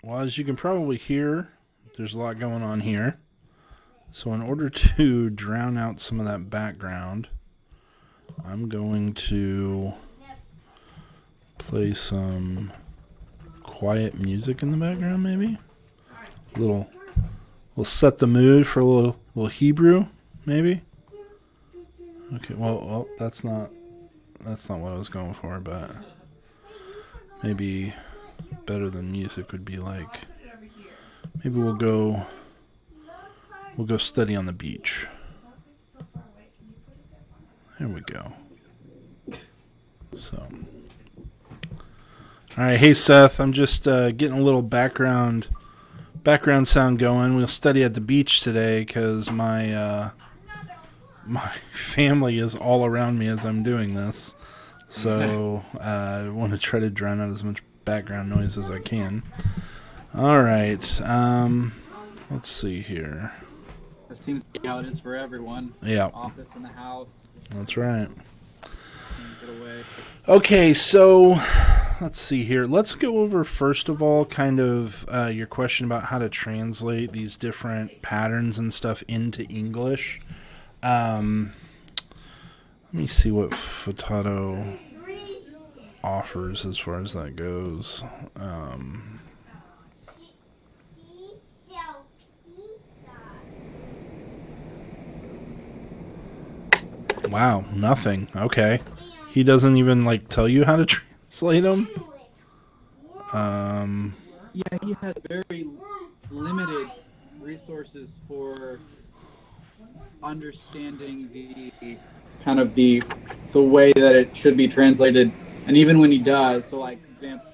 Well, as you can probably hear, there's a lot going on here. So in order to drown out some of that background, I'm going to play some quiet music in the background, maybe. We'll set the mood for a little Hebrew, maybe. Okay, well, that's not what I was going for, but maybe better than music would be like, maybe we'll go study on the beach. There we go. So, all right, hey Seth, I'm just getting a little background sound going. We'll study at the beach today because my family is all around me as I'm doing this. So I want to try to drown out as much background noise as I can. All right, let's see here. That seems to be how it is for everyone. Yeah. Office in the house. That's right. Can't get away. Okay, so let's see here. Let's go over, first of all, kind of your question about how to translate these different patterns and stuff into English. Let me see what Futato offers as far as that goes. Wow, nothing. Okay. He doesn't even, tell you how to translate them? Yeah, he has very limited resources for understanding the kind of the way that it should be translated. And even when he does, so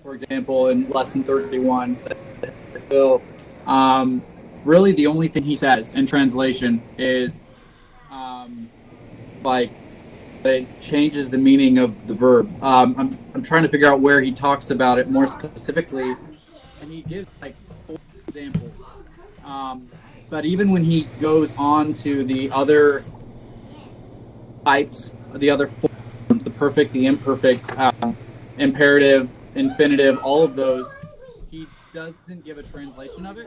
for example, in lesson 31, Phil, really the only thing he says in translation is it changes the meaning of the verb. I'm trying to figure out where he talks about it more specifically, and he gives 4 examples. But even when he goes on to the other types, the other forms, the perfect, the imperfect, imperative, infinitive, all of those, he doesn't give a translation of it.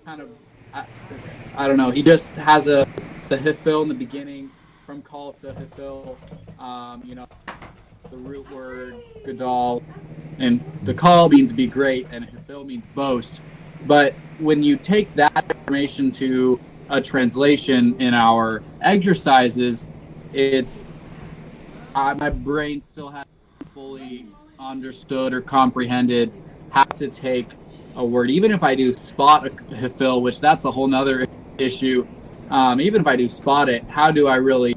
Kind of, I don't know. He just has the hifil in the beginning, from call to hifil. The root word gadol, and the call means be great, and hifil means boast. But when you take that information to a translation in our exercises, it's my brain still hasn't fully understood or comprehended how to take a word. Even if I do spot a hifil, which that's a whole nother issue. Even if I do spot it, how do I really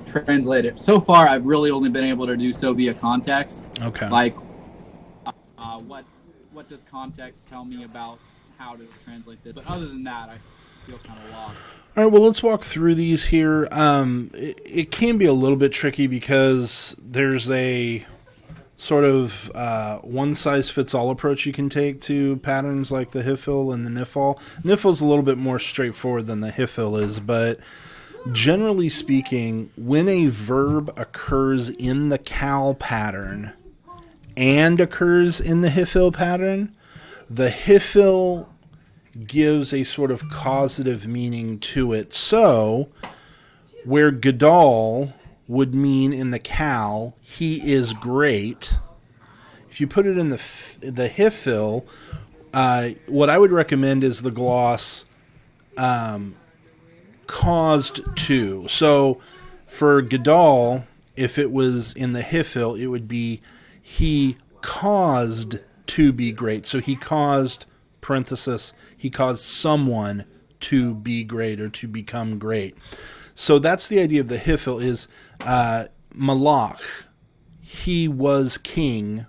translate it? So far, I've really only been able to do so via context. Okay. What does context tell me about how to translate this? But other than that, I feel kind of lost. All right, well, let's walk through these here. It can be a little bit tricky because there's a sort of one-size-fits-all approach you can take to patterns like the hifil and the nifal. Nifal's a little bit more straightforward than the hifil is, but generally speaking, when a verb occurs in the cal pattern and occurs in the hifil pattern, the hifil gives a sort of causative meaning to it. So, where gadol would mean in the cal, he is great. If you put it in the hifil, what I would recommend is the gloss caused to. So for gadol, if it was in the hifil, it would be he caused to be great. So he caused, parenthesis, he caused someone to be great or to become great. So that's the idea of the hifil is malach, he was king.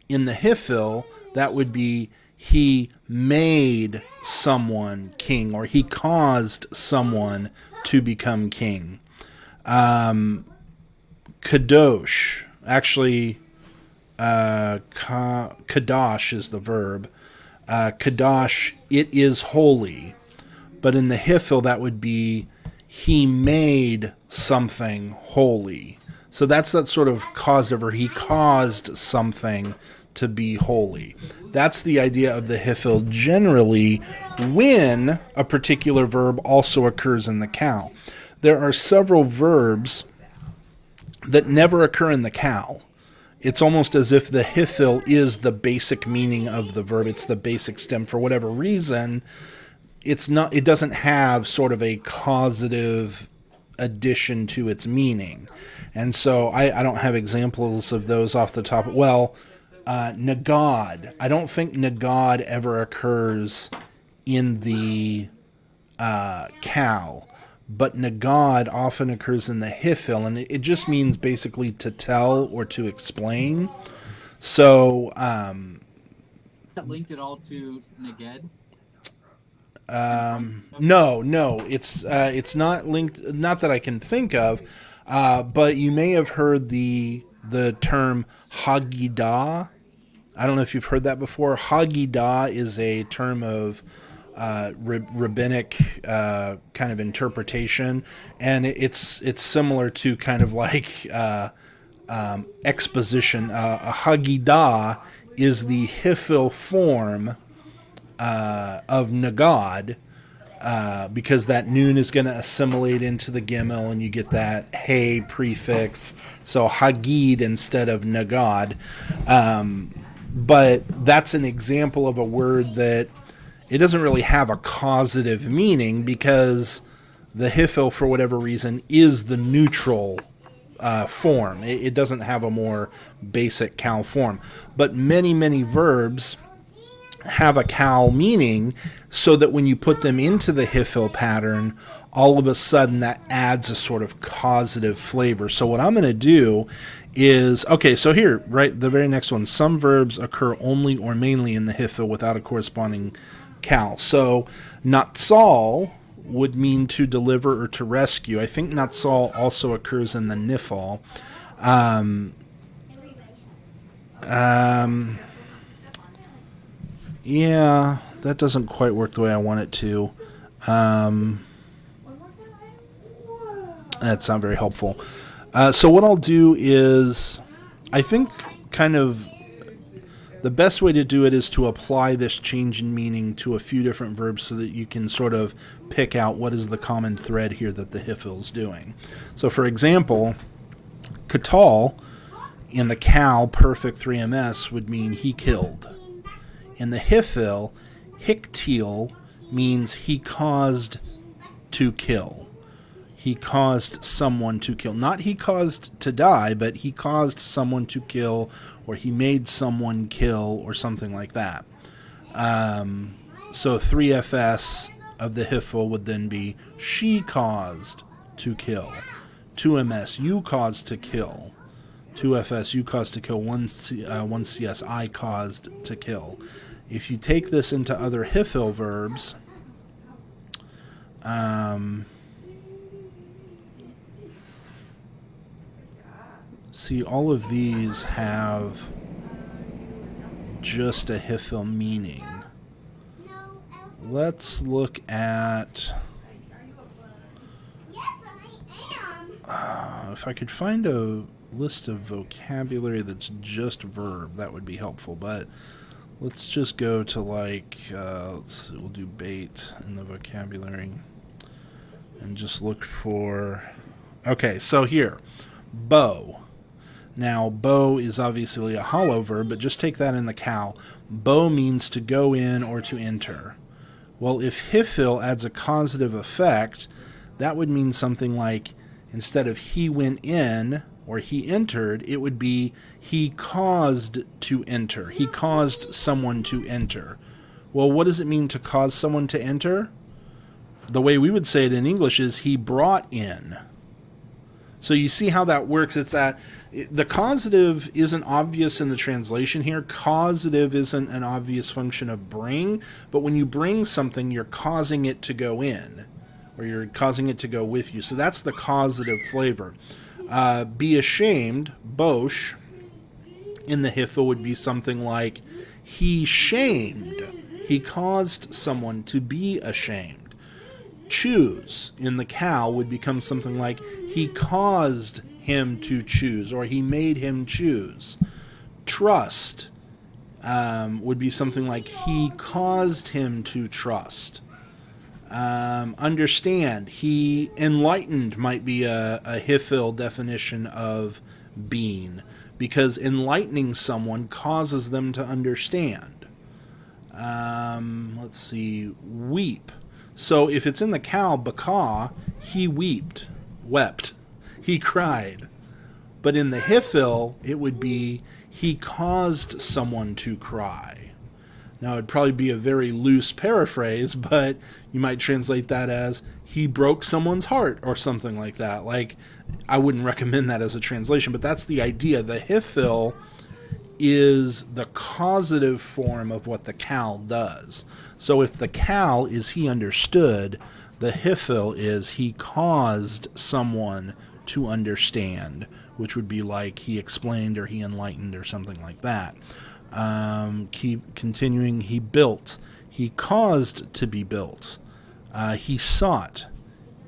In the hifil, that would be he made someone king, or he caused someone to become king. Kadosh, actually, kadosh is the verb. Kadosh, it is holy. But in the hifil, that would be he made something holy. So that's that sort of caused over. He caused something to be holy. That's the idea of the hifil generally when a particular verb also occurs in the cal. There are several verbs that never occur in the cal. It's almost as if the hifil is the basic meaning of the verb. It's the basic stem. For whatever reason, it doesn't have sort of a causative addition to its meaning. And so I don't have examples of those off the top. Well, nagad. I don't think nagad ever occurs in the cal, but nagad often occurs in the hifil, and it just means basically to tell or to explain. So, that linked it all to neged? No, it's not linked. Not that I can think of, but you may have heard the term Haggadah. I don't know if you've heard that before. Haggadah is a term of rabbinic kind of interpretation, and it's similar to kind of like exposition. A Haggadah is the hifil form of nagad, because that noon is going to assimilate into the gimel, and you get that hey prefix, so hagid instead of nagad. But that's an example of a word that it doesn't really have a causative meaning, because the hifil, for whatever reason, is the neutral form. It doesn't have a more basic cal form. But many, many verbs have a cal meaning, so that when you put them into the hifil pattern, all of a sudden that adds a sort of causative flavor. So what I'm going to do is, okay, so here, right, the very next one, some verbs occur only or mainly in the hifil without a corresponding cal. So natsal would mean to deliver or to rescue. I think natsal also occurs in the nifal. Yeah, that doesn't quite work the way I want it to. That's not very helpful. So what I'll do is, I think kind of the best way to do it is to apply this change in meaning to a few different verbs, so that you can sort of pick out what is the common thread here that the hifil is doing. So for example, katal in the cal perfect 3ms would mean he killed. In the hifil, hiktil means he caused to kill. He caused someone to kill. Not he caused to die, but he caused someone to kill, or he made someone kill, or something like that. So 3fs of the hifil would then be she caused to kill. 2ms, you caused to kill. 2fs, you caused to kill. 1cs, I caused to kill. If you take this into other hifil verbs, see, all of these have just a hifil meaning. Let's look at... if I could find a list of vocabulary that's just verb, that would be helpful, but let's just go to like, let's see, we'll do bait in the vocabulary and just look for, okay, so here, bow. Now, bow is obviously a hollow verb, but just take that in the cal. Bow means to go in or to enter. Well, if hifil adds a causative effect, that would mean something like, instead of he went in or he entered, it would be he caused to enter. He caused someone to enter. Well, what does it mean to cause someone to enter? The way we would say it in English is he brought in. So you see how that works. It's that the causative isn't obvious in the translation here. Causative isn't an obvious function of bring, but when you bring something, you're causing it to go in, or you're causing it to go with you. So that's the causative flavor. Be ashamed, bosh, in the hifil would be something like, he shamed. He caused someone to be ashamed. Choose in the cal would become something like, he caused him to choose, or he made him choose. Trust would be something like he caused him to trust. Understand, he enlightened might be a Hifil definition of being, because enlightening someone causes them to understand. Let's see, weep. So if it's in the Cal, baka, he wept, he cried. But in the Hifil, it would be he caused someone to cry. Now, it'd probably be a very loose paraphrase, but you might translate that as he broke someone's heart or something like that. Like, I wouldn't recommend that as a translation, but that's the idea. The Hifil is the causative form of what the Cal does. So if the Cal is he understood, the Hifil is he caused someone to understand, which would be like he explained or he enlightened or something like that. Keep continuing. He built. He caused to be built. He sought.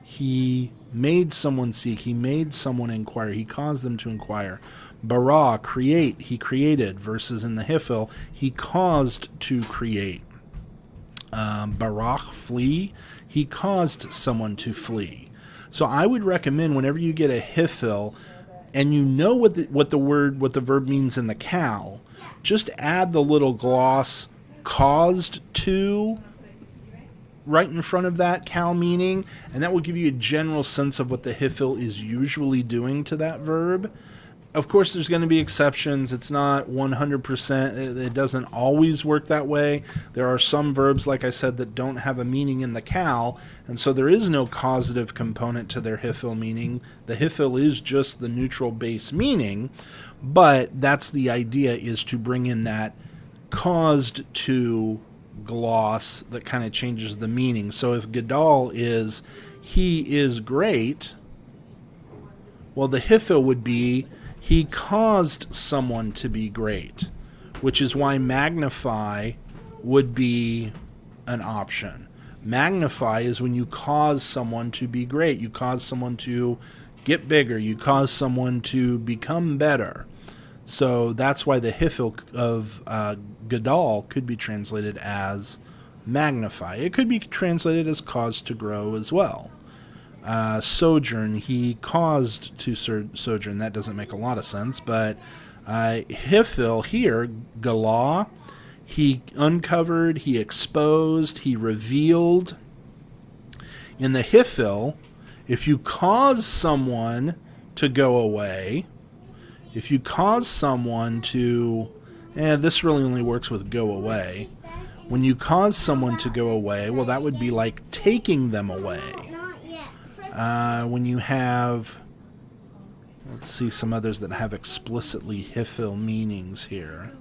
He made someone seek. He made someone inquire. He caused them to inquire. Bara, create. He created. Versus in the Hifil, he caused to create. Barach, flee. He caused someone to flee. So I would recommend whenever you get a Hifil, and you know what the verb means in the Cal, just add the little gloss caused to right in front of that Cal meaning, and that will give you a general sense of what the Hifil is usually doing to that verb. Of course, there's going to be exceptions. It's not 100%. It doesn't always work that way. There are some verbs, like I said, that don't have a meaning in the Cal, and so there is no causative component to their Hifil meaning. The Hifil is just the neutral base meaning, but that's the idea, is to bring in that caused to gloss that kind of changes the meaning. So if Gadol is he is great, well, the Hifil would be he caused someone to be great, which is why magnify would be an option. Magnify is when you cause someone to be great. You cause someone to get bigger. You cause someone to become better. So that's why the Hifil of Gadol could be translated as magnify. It could be translated as cause to grow as well. Sojourn, he caused to sojourn. That doesn't make a lot of sense, but Hifil here, Galah, he uncovered, he exposed, he revealed. In the Hifil, if you cause someone to go away, if you cause someone to, this really only works with go away. When you cause someone to go away, well, that would be like taking them away. When you have, let's see some others that have explicitly Hifil meanings here.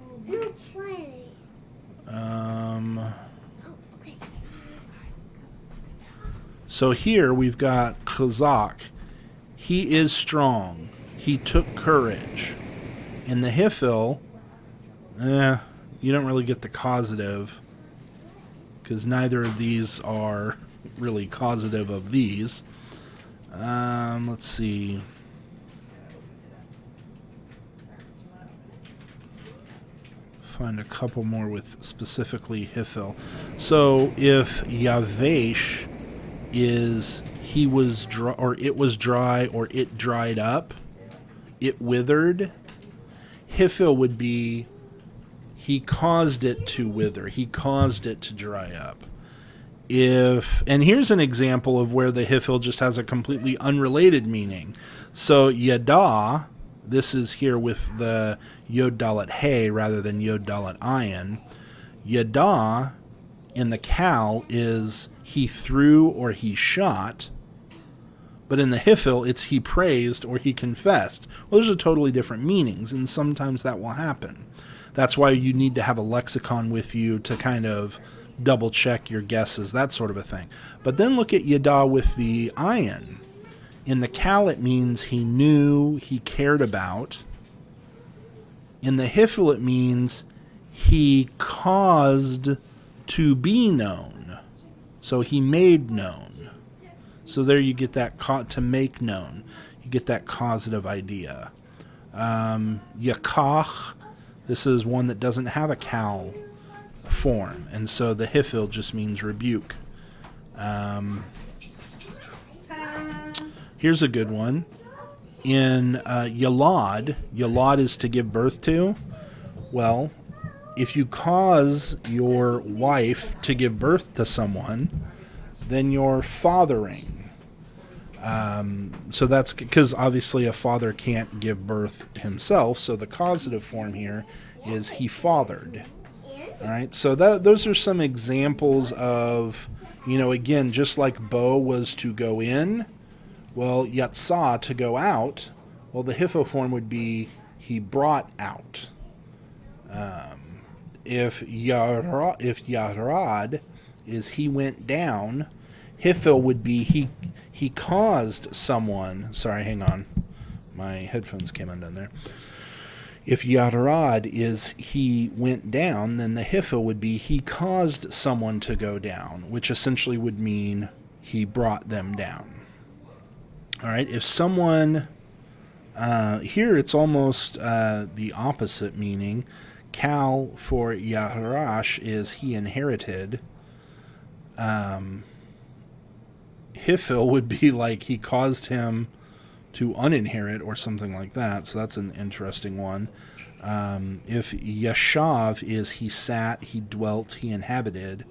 So here we've got Chazak. He is strong. He took courage. In the Hifil, you don't really get the causative, because neither of these are really causative of these. Let's see. Find a couple more with specifically Hifil. So if Yavesh is he was dry, or it was dry, or it dried up, it withered, Hifil would be he caused it to wither. He caused it to dry up. And here's an example of where the Hifil just has a completely unrelated meaning. So Yada, this is here with the Yod Dalet Hey rather than Yod Dalet Ayin. Yada in the Cal is he threw or he shot, but in the Hifil it's he praised or he confessed. Well, those are totally different meanings, and sometimes that will happen. That's why you need to have a lexicon with you to kind of double check your guesses, that sort of a thing. But then look at Yada with the ayin. In the Cal, it means he knew, he cared about. In the Hifil, it means he caused to be known. So he made known. So there you get that to make known. You get that causative idea. Yakach, This is one that doesn't have a kal form, and so the hifil just means rebuke. Here's a good one. In yalad, yalad is to give birth to. Well, if you cause your wife to give birth to someone, then you're fathering. So that's because obviously a father can't give birth himself, so the causative form here is he fathered. All right, so those are some examples of, again, just like bo was to go in, well, yatsa to go out, well, the hifo form would be he brought out. If yarad is he went down, hifil would be he caused someone. Sorry, hang on. My headphones came undone there. If yarad is he went down, then the hifil would be he caused someone to go down, which essentially would mean he brought them down. All right, if someone... here it's almost the opposite meaning. Kal for Yaharash is he inherited. Hifil would be like he caused him to uninherit or something like that. So that's an interesting one. If Yashav is he sat, he dwelt, he inhabited.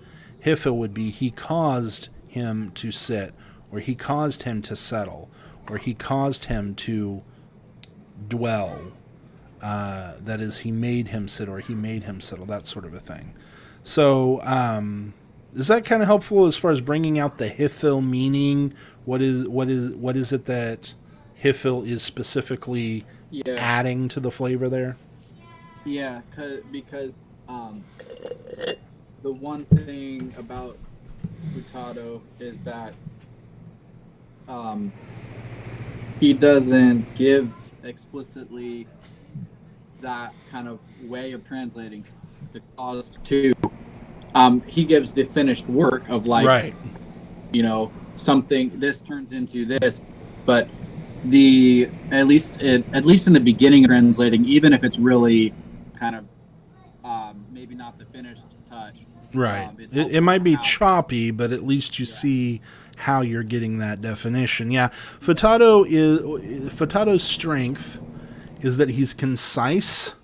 Hifil would be he caused him to sit, or he caused him to settle, or he caused him to dwell. That is, he made him sit, or he made him settle, that sort of a thing. So, is that kind of helpful as far as bringing out the hifil meaning? What is it that hifil is specifically adding to the flavor there? Yeah, because the one thing about Futato is that he doesn't give explicitly that kind of way of translating the cause to. He gives the finished work of like, something. This turns into this, but at least in the beginning of translating, even if it's really kind of maybe not the finished touch, right? It might be choppy, but at least you see how you're getting that definition. Yeah, Futato's strength is that he's concise,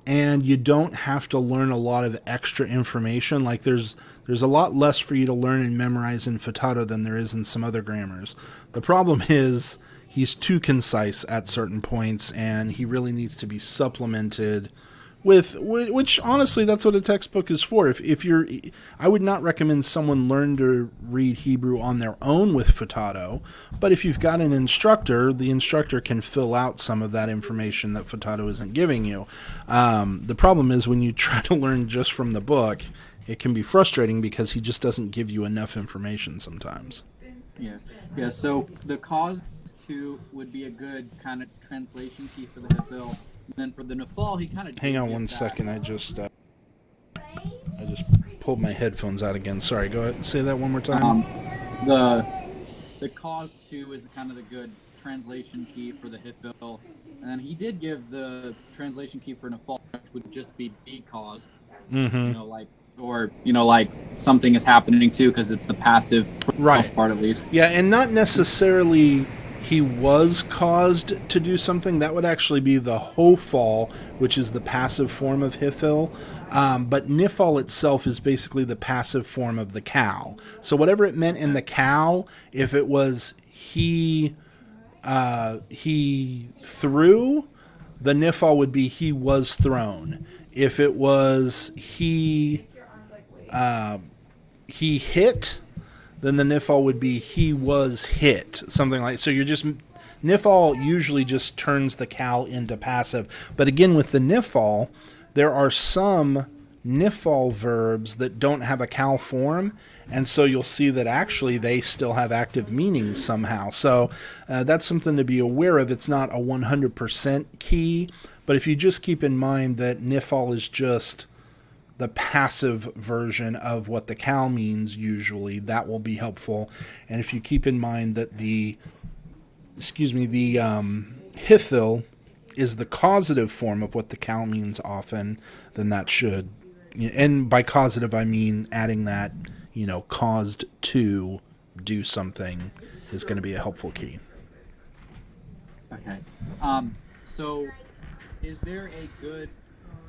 and you don't have to learn a lot of extra information. Like there's a lot less for you to learn and memorize in Futato than there is in some other grammars. The problem is he's too concise at certain points, and he really needs to be supplemented with, which honestly, that's what a textbook is for. I would not recommend someone learn to read Hebrew on their own with Futato, but if you've got an instructor, the instructor can fill out some of that information that Futato isn't giving you. The problem is when you try to learn just from the book, it can be frustrating because he just doesn't give you enough information sometimes. Yeah. So the cause to would be a good kind of translation key for the hifil. And then for the nafal, he kind of... Hang on one second. I just pulled my headphones out again. Sorry, go ahead and say that one more time. The cause to is kind of the good translation key for the hifil. And then he did give the translation key for nafal, which would just be caused. Mm-hmm. Like something is happening too, because it's the passive for the most part at least. Yeah, and not necessarily... he was caused to do something. That would actually be the hofal, which is the passive form of hifil. But nifal itself is basically the passive form of the kal. So whatever it meant in the kal, if it was he threw, the nifal would be he was thrown. If it was he hit, then the nifal would be he was hit, something like. So you're just nifal usually just turns the kal into passive. But again, with the nifal, there are some nifal verbs that don't have a kal form, and so you'll see that actually they still have active meaning somehow. So that's something to be aware of. It's not a 100% key, but if you just keep in mind that nifal is just the passive version of what the kal means usually, that will be helpful. And if you keep in mind that the hifil is the causative form of what the cal means often, then that should, and by causative I mean adding that, caused to do something is going to be a helpful key. Okay. So is there a good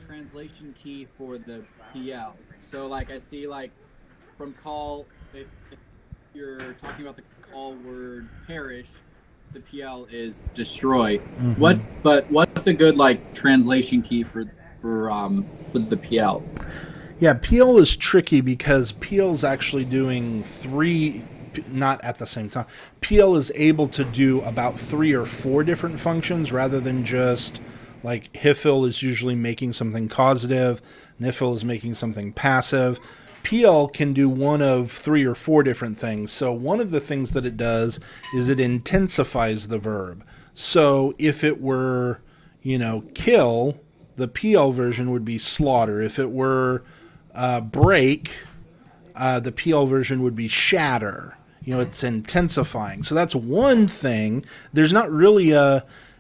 translation key for the PL? So like I see like from call, if you're talking about the call word perish, the PL is destroy. Mm-hmm. What's a good like translation key for the PL? Yeah, PL is tricky because PL is actually doing three, not at the same time. PL is able to do about 3 or 4 different functions rather than just like HIFIL is usually making something causative, NIFIL is making something passive. PL can do one of 3 or 4 different things. So one of the things that it does is it intensifies the verb. So if it were, kill, the PL version would be slaughter. If it were break, the PL version would be shatter. It's intensifying. So that's one thing. There's not really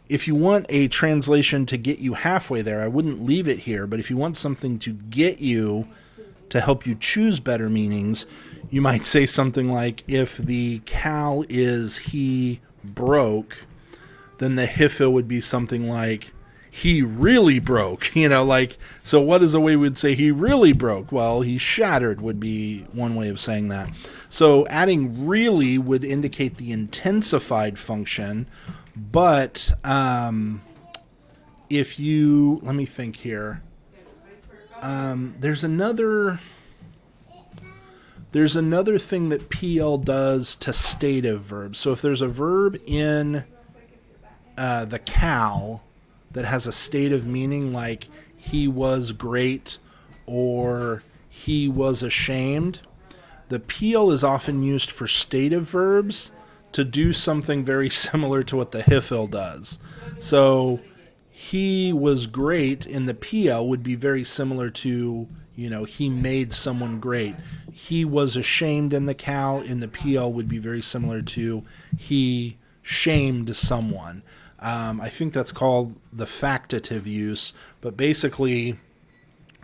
if you want a translation to get you halfway there, I wouldn't leave it here. But if you want something to get you, to help you choose better meanings, you might say something like, if the cal is he broke, then the HIFIL would be something like, he really broke, so what is a way we'd say he really broke? Well, he shattered would be one way of saying that. So adding really would indicate the intensified function, but if you, let me think here, there's another thing that PL does to stative verbs. So if there's a verb in the cal that has a stative meaning, like he was great or he was ashamed, the PL is often used for stative verbs to do something very similar to what the HIFIL does. So he was great in the PL would be very similar to, he made someone great. He was ashamed in the cal, in the PL would be very similar to he shamed someone. I think that's called the factative use, but basically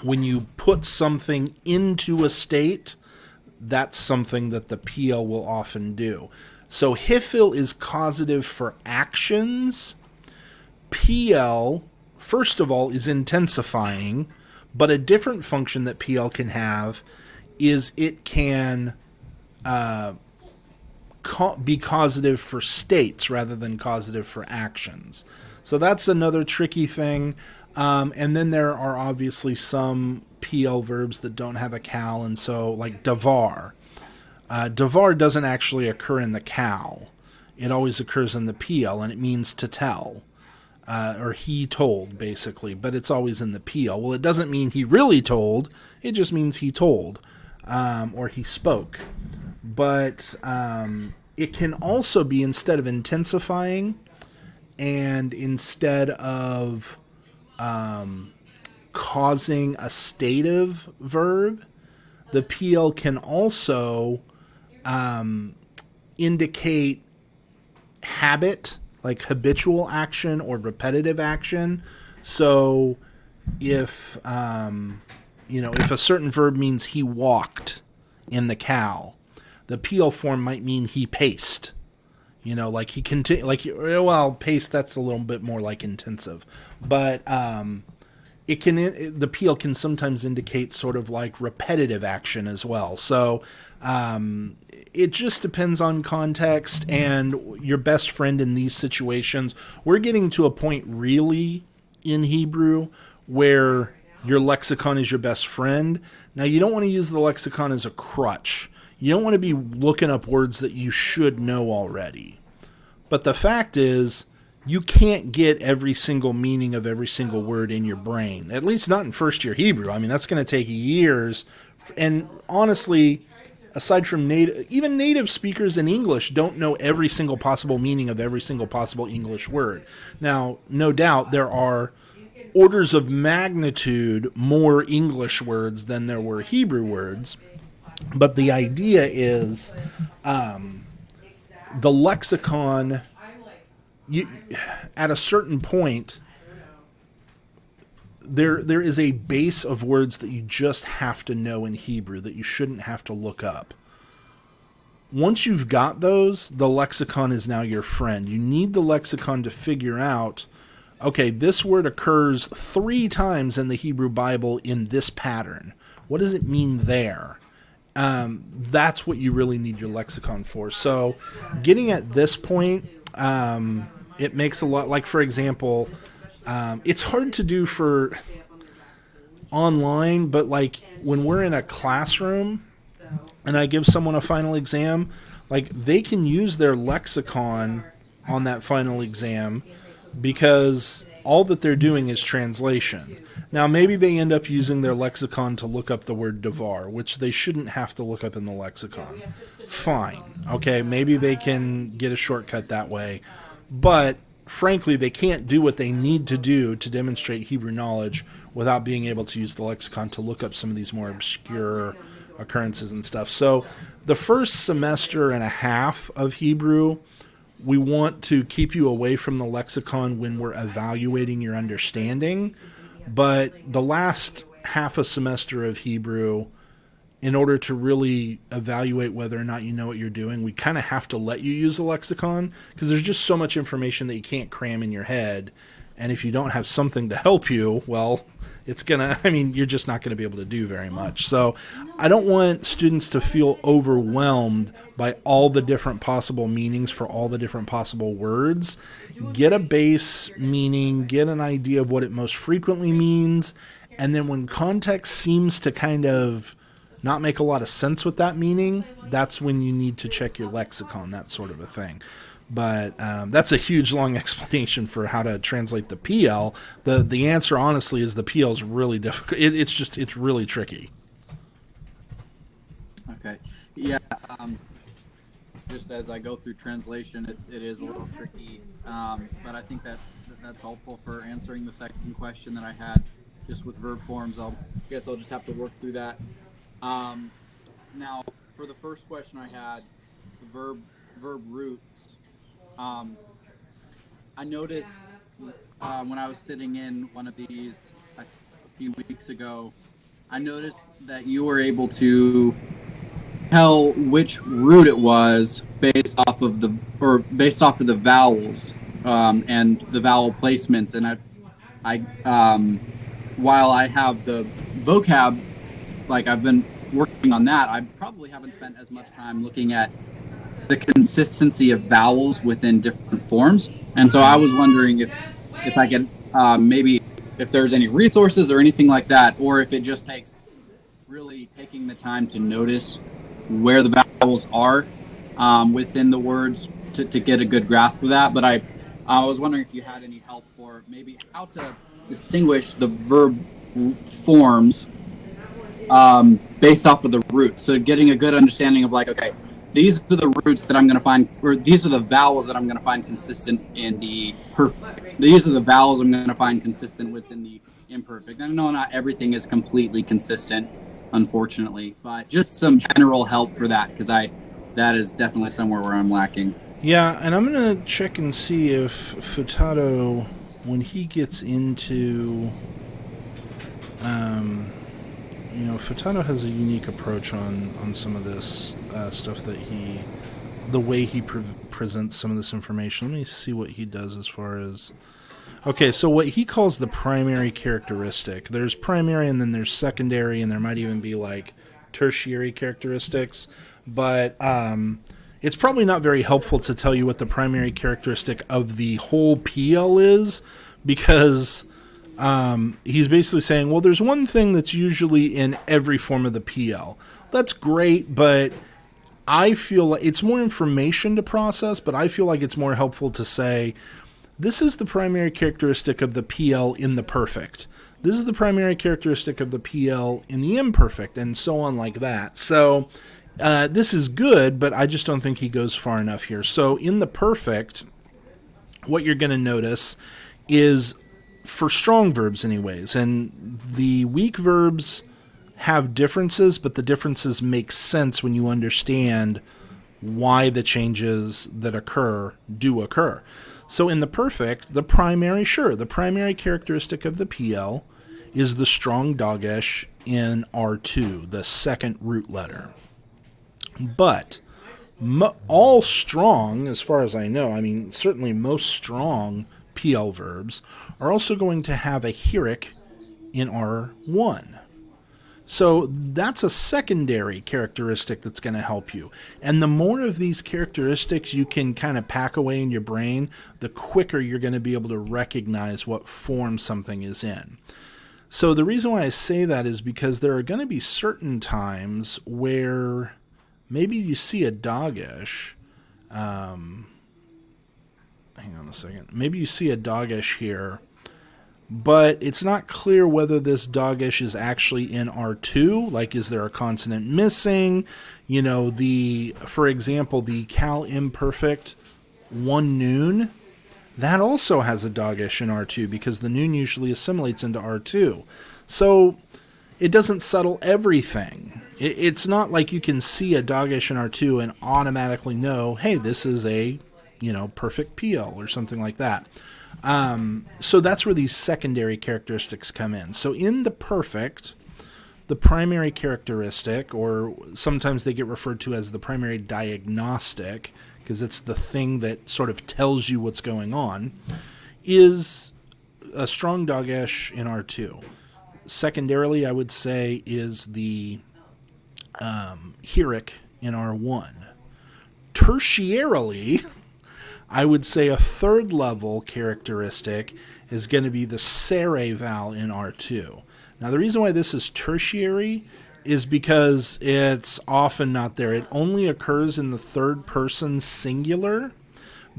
when you put something into a state, that's something that the PL will often do. So HIFIL is causative for actions. PL, first of all, is intensifying, but a different function that PL can have is it can be causative for states rather than causative for actions. So that's another tricky thing. And then there are obviously some PL verbs that don't have a cal, and so like davar. Davar doesn't actually occur in the cal. It always occurs in the PL, and it means to tell. Or he told, basically, but it's always in the PL. Well, it doesn't mean he really told. It just means he told, or he spoke. But it can also be, instead of intensifying and instead of causing a stative verb, the PL can also indicate habit, like habitual action or repetitive action. So if if a certain verb means he walked in the cal, the PL form might mean he paced. Like he paced, that's a little bit more like intensive. But the PL can sometimes indicate sort of like repetitive action as well. So it just depends on context and your best friend in these situations. We're getting to a point really in Hebrew where your lexicon is your best friend. Now, you don't want to use the lexicon as a crutch. You don't want to be looking up words that you should know already. But the fact is, you can't get every single meaning of every single word in your brain, at least not in first-year Hebrew. I mean, that's going to take years. And honestly, aside from even native speakers in English don't know every single possible meaning of every single possible English word. Now, no doubt there are orders of magnitude more English words than there were Hebrew words. But the idea is the lexicon, at a certain point, there is a base of words that you just have to know in Hebrew that you shouldn't have to look up. Once you've got those, the lexicon is now your friend. You need the lexicon to figure out, okay, this word occurs 3 times in the Hebrew Bible in this pattern. What does it mean there? That's what you really need your lexicon for. So getting at this point, it makes a lot, like, for example, it's hard to do for online, but like when we're in a classroom and I give someone a final exam, like they can use their lexicon on that final exam because all that they're doing is translation. Now, maybe they end up using their lexicon to look up the word devar, which they shouldn't have to look up in the lexicon. Fine. Okay, maybe they can get a shortcut that way. But, frankly, they can't do what they need to do to demonstrate Hebrew knowledge without being able to use the lexicon to look up some of these more obscure occurrences and stuff. So, the first semester and a half of Hebrew, we want to keep you away from the lexicon when we're evaluating your understanding. But the last half a semester of Hebrew, in order to really evaluate whether or not you know what you're doing, we kind of have to let you use the lexicon because there's just so much information that you can't cram in your head. And if you don't have something to help you, well, you're just not going to be able to do very much. So I don't want students to feel overwhelmed by all the different possible meanings for all the different possible words. Get a base meaning, get an idea of what it most frequently means, and then when context seems to kind of not make a lot of sense with that meaning, that's when you need to check your lexicon, that sort of a thing. But that's a huge, long explanation for how to translate the PL. The answer, honestly, is the PL is really difficult. It's really tricky. Okay. Yeah. Just as I go through translation, it is a little tricky. But I think that's helpful for answering the second question that I had, just with verb forms. I guess I'll just have to work through that. Now, for the first question I had, the verb roots. I noticed when I was sitting in one of these a few weeks ago, I noticed that you were able to tell which root it was based off of the vowels and the vowel placements. And I while I have the vocab, like I've been working on that, I probably haven't spent as much time looking at the consistency of vowels within different forms. And so I was wondering if I could maybe if there's any resources or anything like that, or if it just takes really taking the time to notice where the vowels are within the words to get a good grasp of that. But I was wondering if you had any help for maybe how to distinguish the verb forms based off of the root. So getting a good understanding of like, okay, these are the roots that I'm going to find, or these are the vowels that I'm going to find consistent in the perfect. These are the vowels I'm going to find consistent within the imperfect. I know not everything is completely consistent, unfortunately, but just some general help for that, because that is definitely somewhere where I'm lacking. Yeah, and I'm going to check and see if Futato, when he gets into... Futato has a unique approach on some of this stuff that the way he presents some of this information. Let me see what he does as far as... Okay, so what he calls the primary characteristic. There's primary and then there's secondary, and there might even be like tertiary characteristics. But it's probably not very helpful to tell you what the primary characteristic of the whole PL is, because... he's basically saying, well, there's one thing that's usually in every form of the PL. That's great, but I feel like it's more information to process, but I feel like it's more helpful to say, this is the primary characteristic of the PL in the perfect. This is the primary characteristic of the PL in the imperfect, and so on like that. So this is good, but I just don't think he goes far enough here. So in the perfect, what you're going to notice is... for strong verbs anyways, and the weak verbs have differences, but the differences make sense when you understand why the changes that do occur. So in the perfect, the primary characteristic of the PL is the strong dogish in R2, the second root letter. But all strong, as far as I know, I mean, certainly most strong PL verbs are also going to have a heric in R1. So that's a secondary characteristic that's going to help you. And the more of these characteristics you can kind of pack away in your brain, the quicker you're going to be able to recognize what form something is in. So the reason why I say that is because there are going to be certain times where maybe you see a dogish. Hang on a second. Maybe you see a dogish here, but it's not clear whether this dogish is actually in R2. Like, is there a consonant missing? You know, for example, the cal imperfect one noon, that also has a dogish in R2 because the noon usually assimilates into R2. So it doesn't settle everything. It's not like you can see a dogish in R2 and automatically know, hey, this is a, perfect PL or something like that. So that's where these secondary characteristics come in. So in the perfect, the primary characteristic, or sometimes they get referred to as the primary diagnostic, because it's the thing that sort of tells you what's going on, is a strong dogish in R2. Secondarily, I would say, is the heric in R1. Tertiarily, I would say a third level characteristic is going to be the serre vowel in R2. Now, the reason why this is tertiary is because it's often not there. It only occurs in the third person singular,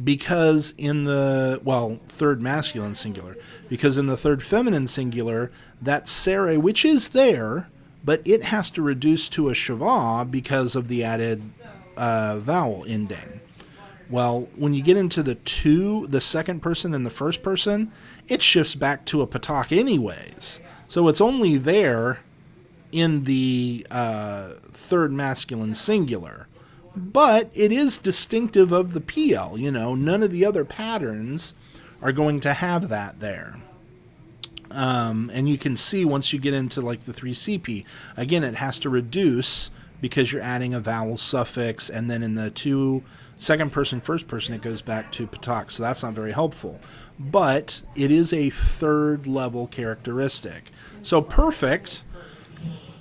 because in the, third masculine singular, because in the third feminine singular, that serre, which is there, but it has to reduce to a schwa because of the added vowel ending. Well, when you get into the second person and the first person, it shifts back to a patak anyways. So it's only there in the third masculine singular. But it is distinctive of the PL. None of the other patterns are going to have that there. And you can see once you get into like the 3CP, again, it has to reduce because you're adding a vowel suffix, and then in the second person, first person, it goes back to patak, so that's not very helpful. But it is a third level characteristic. So perfect,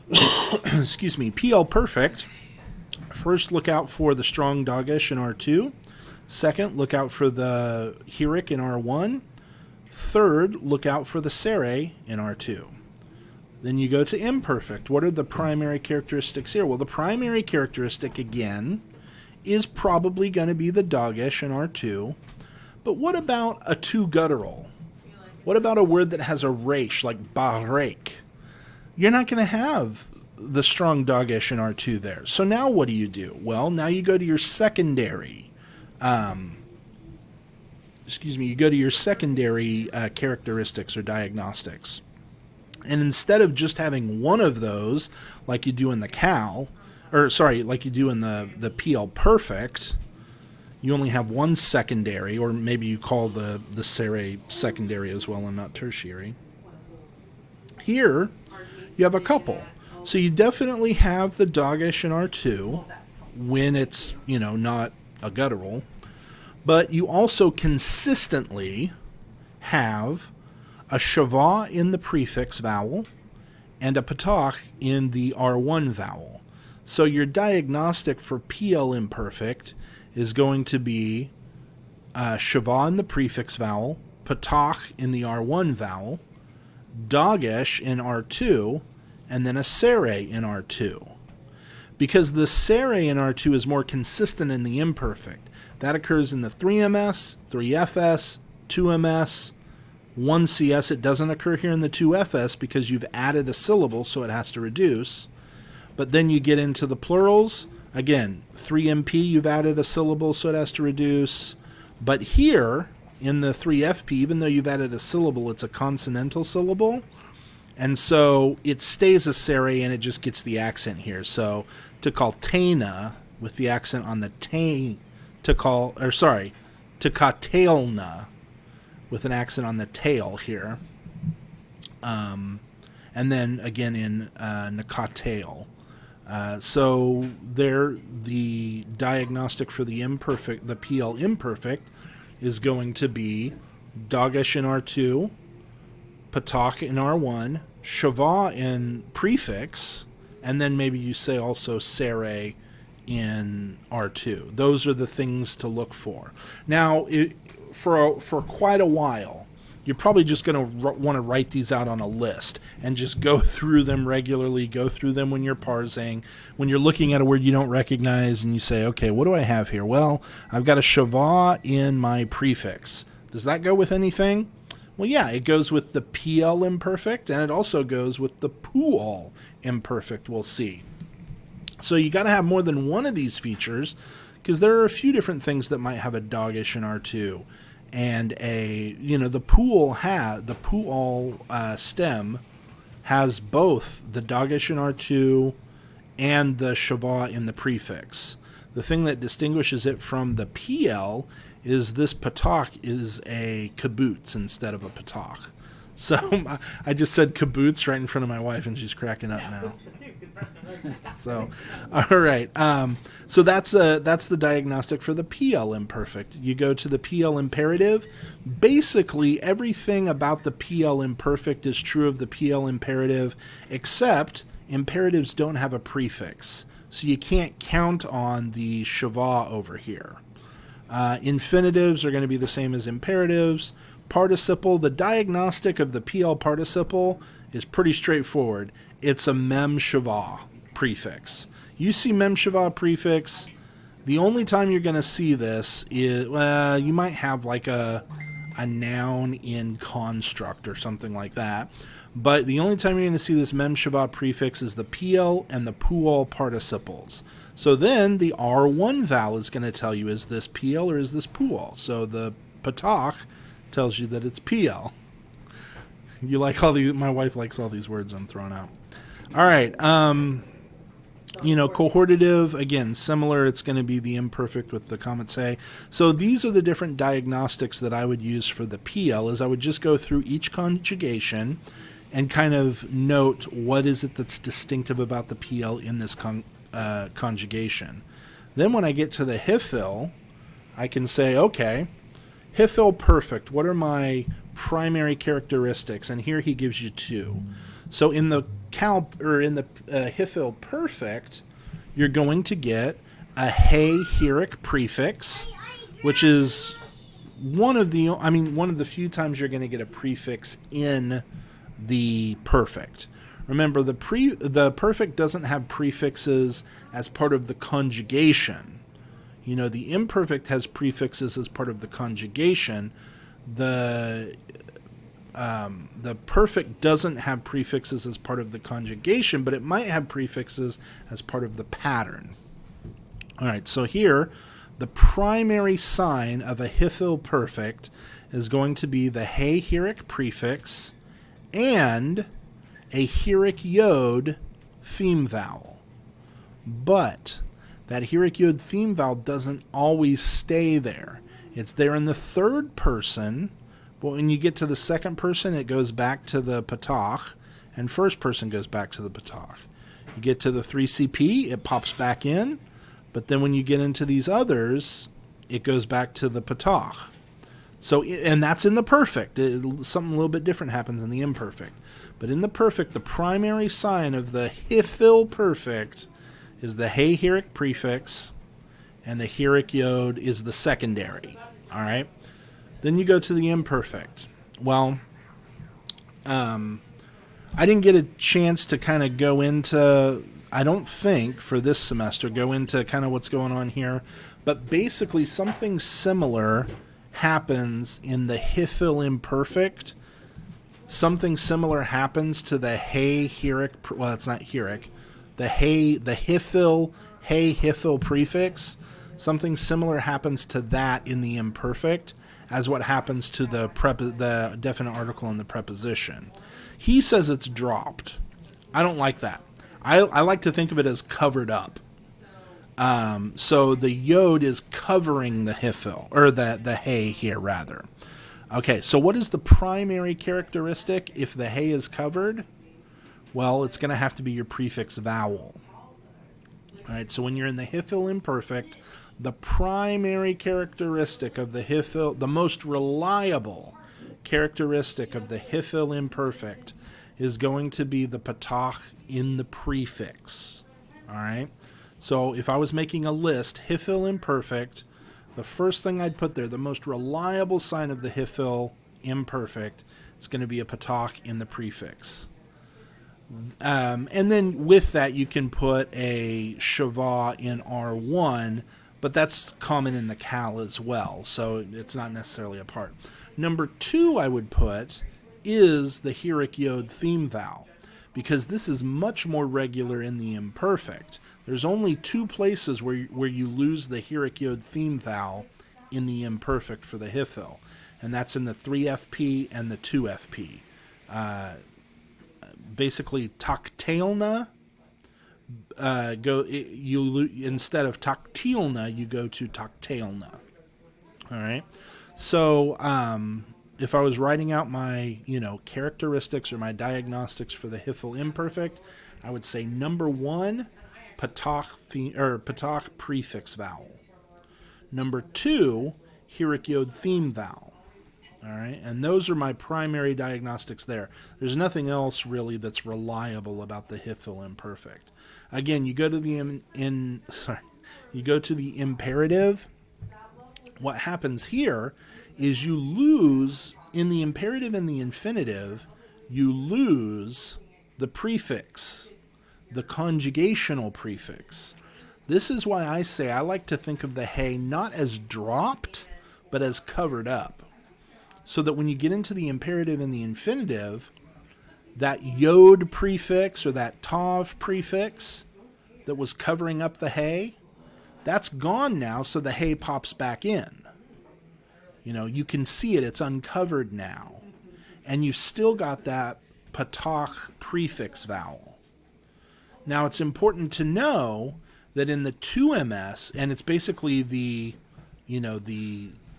excuse me, PL perfect, first look out for the strong dogish in R2. Second, look out for the heric in R1. Third, look out for the serre in R2. Then you go to imperfect. What are the primary characteristics here? Well, the primary characteristic, again, is probably going to be the dogish in R2. But what about a two guttural? What about a word that has a resh, like barek? You're not going to have the strong dogish in R2 there. So now what do? Well, now you go to your secondary. You go to your secondary characteristics or diagnostics. And instead of just having one of those, like you do in the like you do in the PL perfect, you only have one secondary, or maybe you call the serre secondary as well and not tertiary. Here, you have a couple. So you definitely have the dogish in R2 when it's, not a guttural, but you also consistently have a schwa in the prefix vowel and a patak in the R1 vowel. So your diagnostic for PL imperfect is going to be schwa in the prefix vowel, patak in the R1 vowel, dogish in R2, and then a serre in R2. Because the serre in R2 is more consistent in the imperfect. That occurs in the 3MS, 3FS, 2MS, 1CS. It doesn't occur here in the 2FS because you've added a syllable, so it has to reduce. But then you get into the plurals. Again, 3MP, you've added a syllable, so it has to reduce. But here, in the 3FP, even though you've added a syllable, it's a consonantal syllable. And so it stays a serre and it just gets the accent here. So to call tena with the accent on the tain, to katelna with an accent on the tail here. and then again in nakateo. So there, the diagnostic for the imperfect, the PL imperfect, is going to be Dagesh in R2, Patak in R1, Shava in prefix, and then maybe you say also Sere in R2. Those are the things to look for. Now, for quite a while, you're probably just going to want to write these out on a list and just go through them regularly, go through them when you're parsing, when you're looking at a word you don't recognize, and you say, okay, what do I have here? Well, I've got a Shava in my prefix. Does that go with anything? Well, yeah, it goes with the PL imperfect, and it also goes with the PUAL imperfect, we'll see. So you got to have more than one of these features, because there are a few different things that might have a Dagesh in R2. And the PUAL stem has both the Dagesh in R2 and the Shava in the prefix. The thing that distinguishes it from the PL is this patak is a kibbutz instead of a patak. So I just said kibbutz right in front of my wife, and she's cracking up now. So, all right. So that's the diagnostic for the PL imperfect. You go to the PL imperative. Basically, everything about the PL imperfect is true of the PL imperative, except imperatives don't have a prefix. So you can't count on the shava over here. Infinitives are going to be the same as imperatives. Participle, the diagnostic of the PL participle is pretty straightforward. It's a mem shava prefix. You see mem shava prefix, the only time you're going to see this is, you might have like a noun in construct or something like that. But the only time you're going to see this mem shava prefix is the PL and the PUAL participles. So then the R1 vowel is going to tell you, is this PL or is this PUAL? So the patak tells you that it's PL. You like all these? My wife likes all these words I'm throwing out. All right. Cohortative, again, similar. It's going to be the imperfect with the comment say. So these are the different diagnostics that I would use for the PL, is I would just go through each conjugation and kind of note what is it that's distinctive about the PL in this conjugation. Then when I get to the HIFIL, I can say, okay, HIFIL perfect, what are my primary characteristics? And here he gives you two. So in the HIFIL perfect, you're going to get a hey heuric prefix, which is one of the few times you're going to get a prefix in the perfect. Remember, the perfect doesn't have prefixes as part of the conjugation. The imperfect has prefixes as part of the conjugation. The perfect doesn't have prefixes as part of the conjugation, but it might have prefixes as part of the pattern. All right, so here, the primary sign of a HIFIL perfect is going to be the hey heuric prefix and a heuric yod theme vowel. But that heuric yod theme vowel doesn't always stay there. It's there in the third person, but when you get to the second person, it goes back to the patach, and first person goes back to the patach. You get to the 3CP, it pops back in, but then when you get into these others, it goes back to the patach. So, and that's in the perfect. Something a little bit different happens in the imperfect. But in the perfect, the primary sign of the HIFIL perfect is the hey heuric prefix, and the heuric yod is the secondary. All right? Then you go to the imperfect. Well, I didn't get a chance to kind of go into, I don't think, for this semester, go into kind of what's going on here. But basically, something similar happens in the HIFIL imperfect. Something similar happens to the hey heuric, well, it's not heuric, the HIFIL, hey HIFIL prefix. Something similar happens to that in the imperfect as what happens to the definite article and the preposition. He says it's dropped. I don't like that. I like to think of it as covered up. So the yod is covering the HIFIL, or the hey here rather. Okay, so what is the primary characteristic if the hey is covered? Well, it's going to have to be your prefix vowel. All right, so when you're in the Hifil imperfect, the primary characteristic of the Hifil, the most reliable characteristic of the Hifil imperfect, is going to be the patach in the prefix. All right, so if I was making a list, Hifil imperfect, the first thing I'd put there, the most reliable sign of the Hifil imperfect, is going to be a patach in the prefix. And then with that, you can put a shava in R1, but that's common in the Cal as well, so it's not necessarily a part. Number 2 I would put is the Hirik Yod theme vowel, because this is much more regular in the imperfect. There's only 2 places where you lose the Hirik Yod theme vowel in the imperfect for the Hifil, and that's in the 3FP and the 2FP. Basically, taktelna, instead of taktilna, you go to taktelna. All right. So if I was writing out my characteristics or my diagnostics for the Hifil imperfect, I would say number 1, patach prefix vowel. Number 2, Hirik Yod theme vowel. All right, and those are my primary diagnostics there. There's nothing else really that's reliable about the Hifil imperfect. Again, you go to the imperative. What happens here is you lose in the imperative and the infinitive. You lose the prefix, the conjugational prefix. This is why I say I like to think of the hey not as dropped, but as covered up. So that when you get into the imperative and the infinitive, that yod prefix or that tav prefix that was covering up the hey, that's gone now, so the hey pops back in. You can see it, it's uncovered now. And you've still got that patach prefix vowel. Now it's important to know that in the 2MS, and it's basically the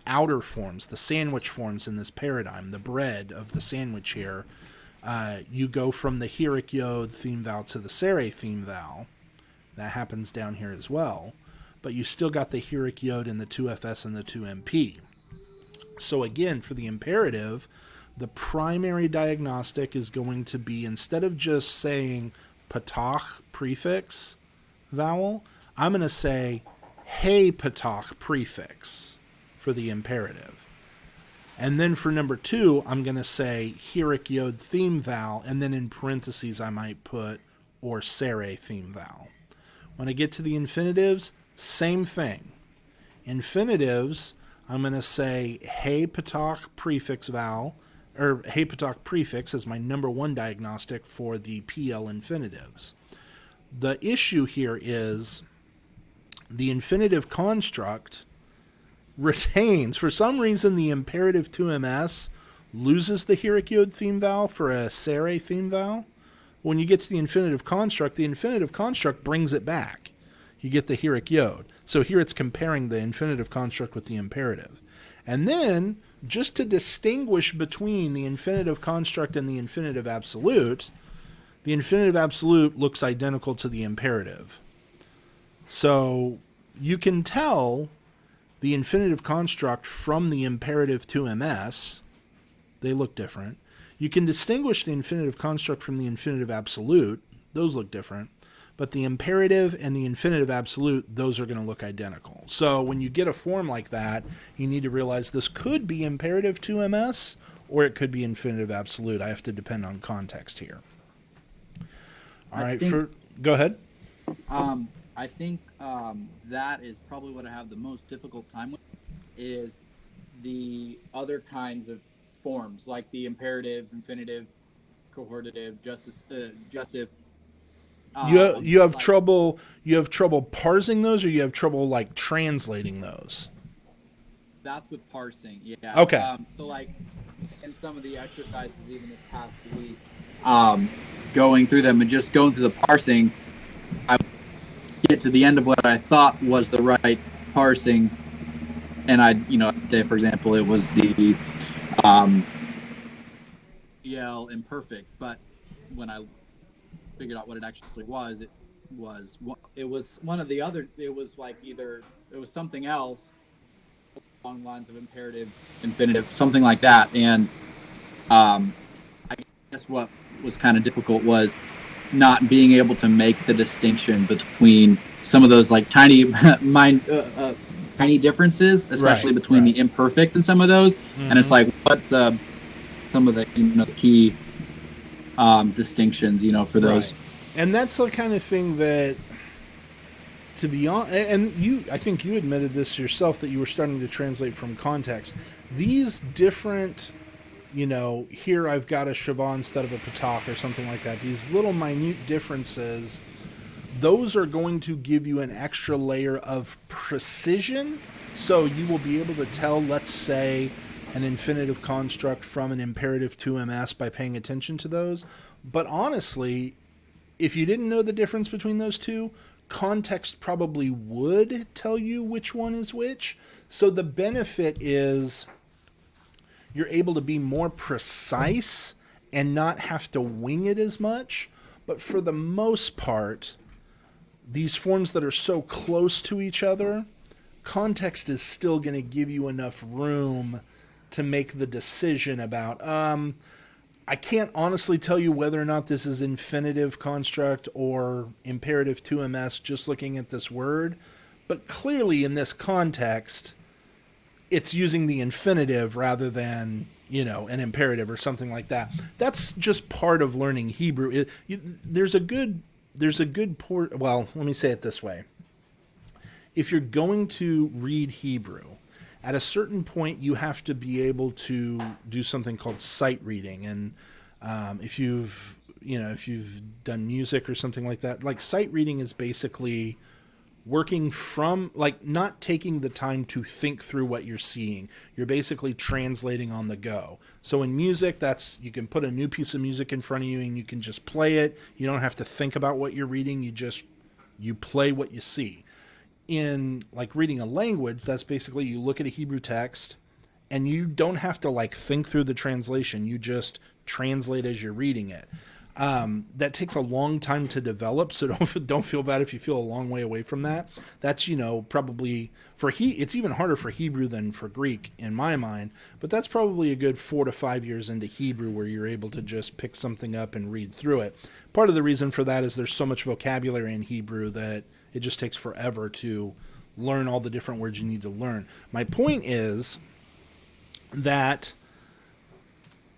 outer forms, the sandwich forms in this paradigm, the bread of the sandwich here, you go from the Hirik Yod theme vowel to the Sere theme vowel. That happens down here as well. But you still got the Hirik Yod in the 2FS and the 2MP. So again, for the imperative, the primary diagnostic is going to be, instead of just saying patach prefix vowel, I'm going to say hey patach prefix for the imperative. And then for number 2, I'm going to say Hirik Yod theme vowel, and then in parentheses I might put or Sere theme vowel. When I get to the infinitives, same thing. Infinitives, I'm going to say hey patach prefix vowel, or hey patach prefix as my number 1 diagnostic for the PL infinitives. The issue here is the infinitive construct retains, for some reason, the imperative 2MS loses the Hirik Yod theme vowel for a Sere theme vowel. When you get to the infinitive construct brings it back. You get the Hirik Yod. So here it's comparing the infinitive construct with the imperative. And then, just to distinguish between the infinitive construct and the infinitive absolute, the infinitive absolute looks identical to the imperative. So you can tell the infinitive construct from the imperative 2MS. They look different. You can distinguish the infinitive construct from the infinitive absolute. Those look different. But the imperative and the infinitive absolute, those are going to look identical. So when you get a form like that, you need to realize this could be imperative 2MS or it could be infinitive absolute. I have to depend on context here. All right, go ahead. I think that is probably what I have the most difficult time with, is the other kinds of forms, like the imperative, infinitive, cohortative, jussive. You have trouble parsing those, or you have trouble like translating those? That's with parsing, yeah. Okay. So like in some of the exercises, even this past week, going through them and just going through the parsing, I get to the end of what I thought was the right parsing, and I'd say, for example, it was the EL imperfect, but when I figured out what it actually was, it was one of the other. It was like either it was something else along the lines of imperative, infinitive, something like that. And I guess what was kind of difficult was not being able to make the distinction between some of those like tiny tiny differences, especially between the imperfect and some of those. And it's like, what's some of the the key distinctions, for those. Right. And that's the kind of thing that, to be honest, and I think you admitted this yourself, that you were starting to translate from context. These different, here I've got a Siobhan instead of a Patak or something like that. These little minute differences, those are going to give you an extra layer of precision. So you will be able to tell, let's say, an infinitive construct from an imperative 2ms by paying attention to those. But honestly, if you didn't know the difference between those two, context probably would tell you which one is which. So the benefit is you're able to be more precise and not have to wing it as much. But for the most part, these forms that are so close to each other, context is still going to give you enough room to make the decision about, I can't honestly tell you whether or not this is infinitive construct or imperative 2ms just looking at this word, but clearly in this context, it's using the infinitive rather than, an imperative or something like that. That's just part of learning Hebrew. There's a good well, let me say it this way. If you're going to read Hebrew, at a certain point, you have to be able to do something called sight reading. And if you've done music or something like that, like sight reading is basically working from, like, not taking the time to think through what you're seeing. You're basically translating on the go. So in music, you can put a new piece of music in front of you and you can just play it. You don't have to think about what you're reading. You play what you see. In like reading a language, that's basically you look at a Hebrew text and you don't have to like think through the translation. You just translate as you're reading it. That takes a long time to develop, so don't feel bad if you feel a long way away from that. That's probably it's even harder for Hebrew than for Greek in my mind, but that's probably a good 4 to 5 years into Hebrew where you're able to just pick something up and read through it. Part of the reason for that is there's so much vocabulary in Hebrew that it just takes forever to learn all the different words you need to learn. My point is that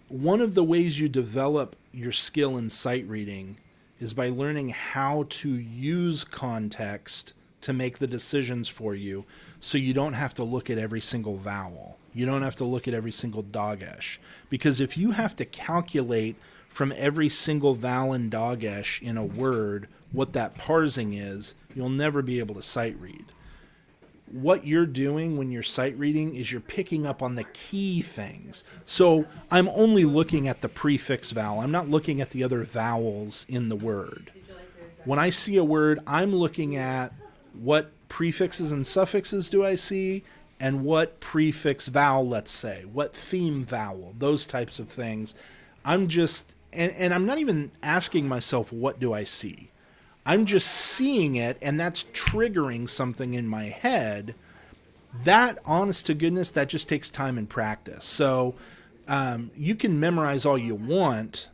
one of the ways you develop your skill in sight reading is by learning how to use context to make the decisions for you, so you don't have to look at every single vowel. You don't have to look at every single dagesh. Because if you have to calculate from every single vowel and dagesh in a word what that parsing is, you'll never be able to sight read. What you're doing when you're sight reading is you're picking up on the key things. So I'm only looking at the prefix vowel. I'm not looking at the other vowels in the word. When I see a word, I'm looking at what prefixes and suffixes do I see, and what prefix vowel, let's say, what theme vowel, those types of things. I'm just, and I'm not even asking myself, what do I see? I'm just seeing it, and that's triggering something in my head. That, honest to goodness, that just takes time and practice. So you can memorize all you want.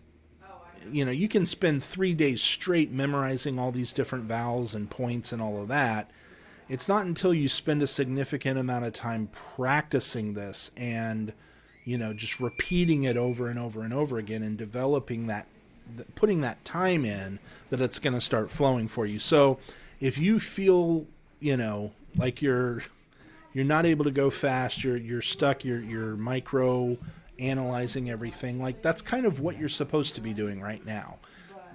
You can spend 3 days straight memorizing all these different vowels and points and all of that. It's not until you spend a significant amount of time practicing this and, just repeating it over and over and over again and developing that, putting that time in, that it's going to start flowing for you. So if you feel, like you're not able to go fast, you're stuck, you're micro analyzing everything, like that's kind of what you're supposed to be doing right now.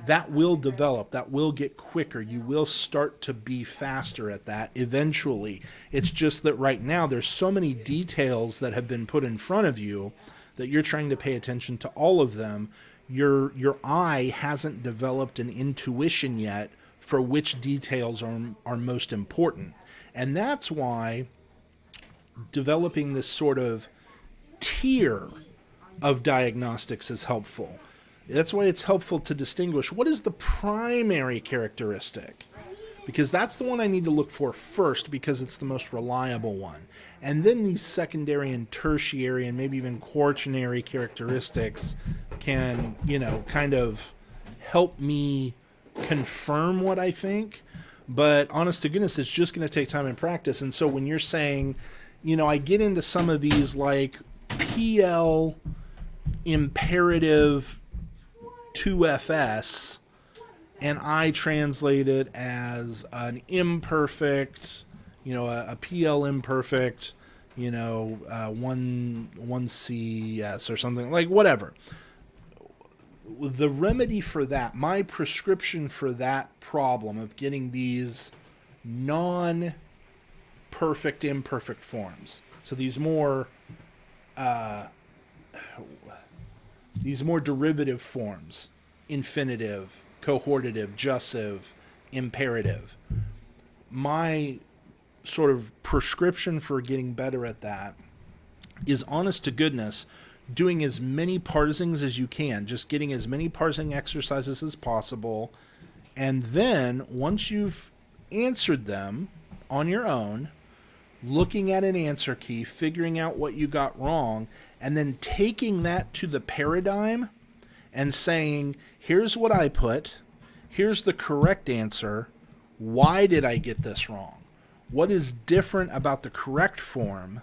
That will develop, that will get quicker. You will start to be faster at that eventually. It's just that right now there's so many details that have been put in front of you that you're trying to pay attention to all of them. Your eye hasn't developed an intuition yet for which details are most important. And that's why developing this sort of tier of diagnostics is helpful. That's why it's helpful to distinguish what is the primary characteristic, because that's the one I need to look for first because it's the most reliable one. And then these secondary and tertiary and maybe even quaternary characteristics can, kind of help me confirm what I think. But honest to goodness, it's just going to take time and practice. And so when you're saying, I get into some of these like PL imperative 2FS, and I translate it as an imperfect, a PL imperfect, 1CS or something, like whatever. The remedy for that, my prescription for that problem of getting these non-perfect imperfect forms, so these more derivative forms, infinitive, cohortative, jussive, imperative. My sort of prescription for getting better at that is, honest to goodness, doing as many parsings as you can, just getting as many parsing exercises as possible, and then once you've answered them on your own, looking at an answer key, figuring out what you got wrong, and then taking that to the paradigm and saying, here's what I put, here's the correct answer, why did I get this wrong? What is different about the correct form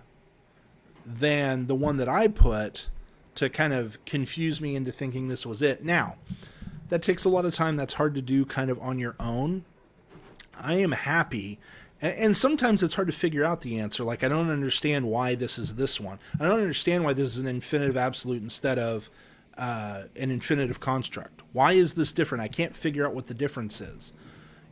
than the one that I put to kind of confuse me into thinking this was it? Now, that takes a lot of time. That's hard to do kind of on your own. I am happy. And sometimes it's hard to figure out the answer. Like, I don't understand why this is this one. I don't understand why this is an infinitive absolute instead of an infinitive construct. Why is this different? I can't figure out what the difference is.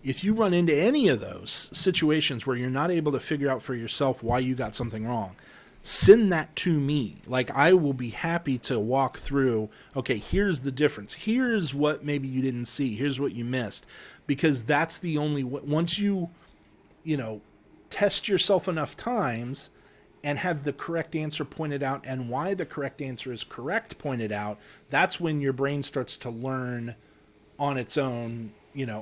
If you run into any of those situations where you're not able to figure out for yourself why you got something wrong, send that to me. Like, I will be happy to walk through, okay, here's the difference. Here's what maybe you didn't see. Here's what you missed. Because that's the only way. Once you test yourself enough times and have the correct answer pointed out and why the correct answer is correct pointed out, that's when your brain starts to learn on its own,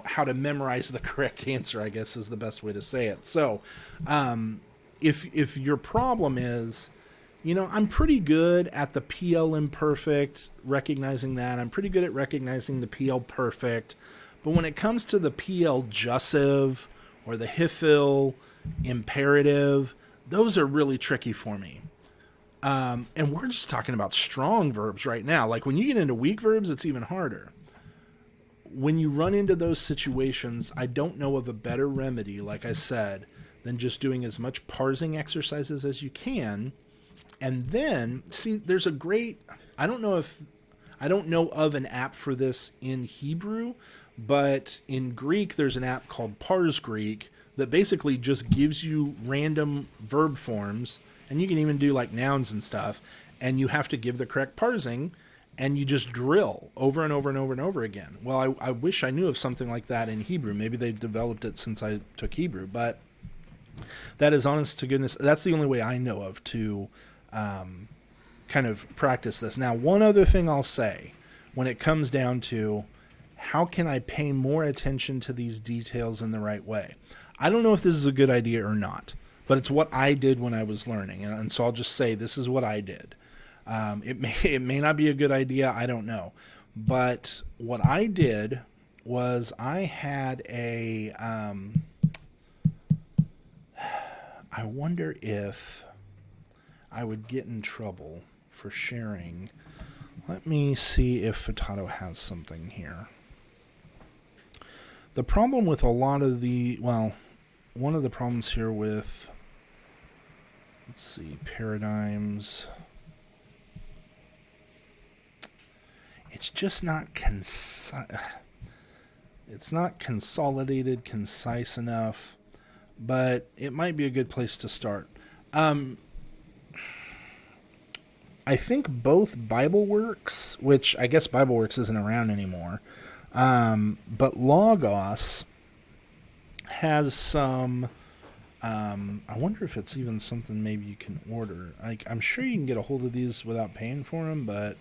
how to memorize the correct answer, I guess is the best way to say it. So, if your problem is, I'm pretty good at the PL imperfect, recognizing that. I'm pretty good at recognizing the PL perfect. But when it comes to the PL jussive or the Hiffil imperative, those are really tricky for me. And we're just talking about strong verbs right now. Like, when you get into weak verbs, it's even harder. When you run into those situations, I don't know of a better remedy, like I said, than just doing as much parsing exercises as you can. And then, see, there's a great, I don't know of an app for this in Hebrew, but in Greek, there's an app called Parse Greek that basically just gives you random verb forms, and you can even do like nouns and stuff, and you have to give the correct parsing, and you just drill over and over and over and over again. Well, I wish I knew of something like that in Hebrew. Maybe they've developed it since I took Hebrew, but that is, honest to goodness, that's the only way I know of to kind of practice this. Now, one other thing I'll say when it comes down to how can I pay more attention to these details in the right way? I don't know if this is a good idea or not, but it's what I did when I was learning. And so I'll just say this is what I did. It may not be a good idea. I don't know. But what I did was I had a... I wonder if I would get in trouble for sharing. Let me see if Futato has something here. The problem with a lot of one of the problems here with, let's see, paradigms, it's just not consolidated, concise enough, but it might be a good place to start. I think both BibleWorks, which I guess BibleWorks isn't around anymore, but Logos has some, I wonder if it's even something maybe you can order. I'm sure you can get a hold of these without paying for them, but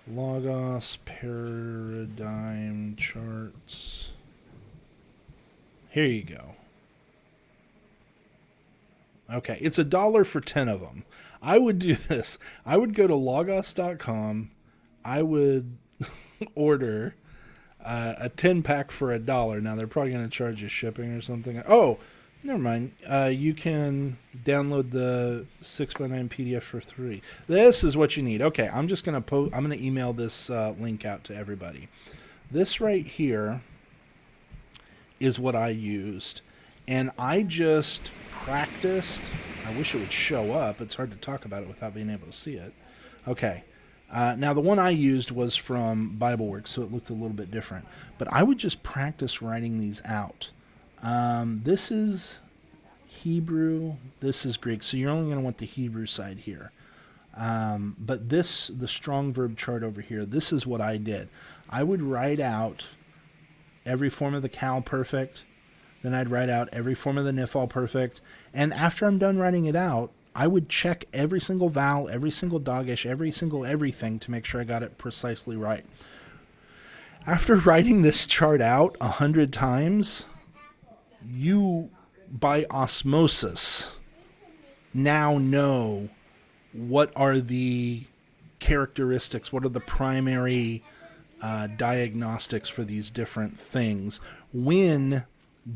Logos paradigm charts. Here you go. Okay, it's $1 for 10 of them. I would do this. I would go to logos.com. I would order a 10 pack for $1. Now they're probably going to charge you shipping or something. Oh, never mind. You can download the 6x9 PDF for free. This is what you need. Okay, I'm just going to I'm going to email this link out to everybody. This right here is what I used, and I just practiced. I wish it would show up. It's hard to talk about it without being able to see it. Okay. Now, the one I used was from BibleWorks, so it looked a little bit different. But I would just practice writing these out. This is Hebrew. This is Greek. So you're only going to want the Hebrew side here. But the strong verb chart over here, this is what I did. I would write out every form of the Cal perfect. Then I'd write out every form of the Nifal perfect. And after I'm done writing it out, I would check every single vowel, every single dogish, every single everything to make sure I got it precisely right. After writing this chart out 100 times, you, by osmosis, now know what are the characteristics, what are the primary diagnostics for these different things. When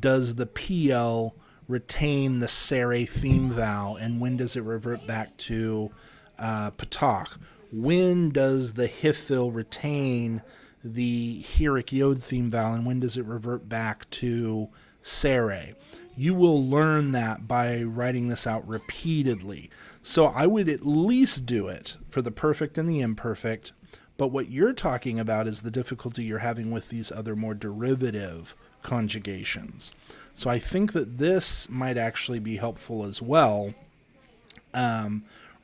does the PL retain the Sere theme vowel, and when does it revert back to Patak? When does the Hifil retain the Hirik Yod theme vowel, and when does it revert back to Sere? You will learn that by writing this out repeatedly. So I would at least do it for the perfect and the imperfect, but what you're talking about is the difficulty you're having with these other more derivative conjugations. So I think that this might actually be helpful as well,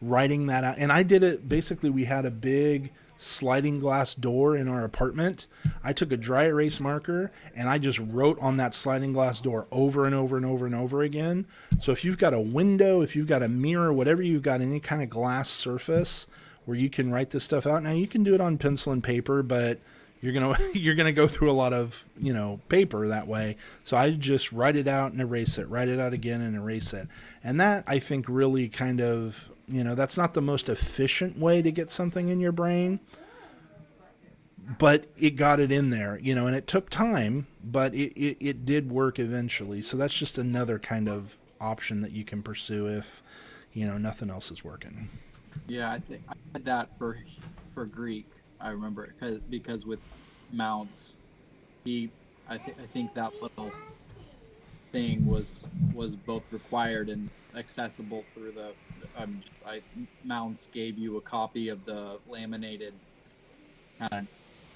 writing that out. And I did it, basically we had a big sliding glass door in our apartment. I took a dry erase marker and I just wrote on that sliding glass door over and over and over and over again. So if you've got a window, if you've got a mirror, whatever you've got, any kind of glass surface where you can write this stuff out. Now you can do it on pencil and paper, but you're gonna go through a lot of paper that way. So I just write it out and erase it, write it out again and erase it. And that, I think, really kind of, that's not the most efficient way to get something in your brain, but it got it in there, and it took time, but it did work eventually. So that's just another kind of option that you can pursue if nothing else is working. Yeah, I think I had that for Greek. I remember because with Mounts, I think that little thing was both required and accessible through the Mounts gave you a copy of the laminated kind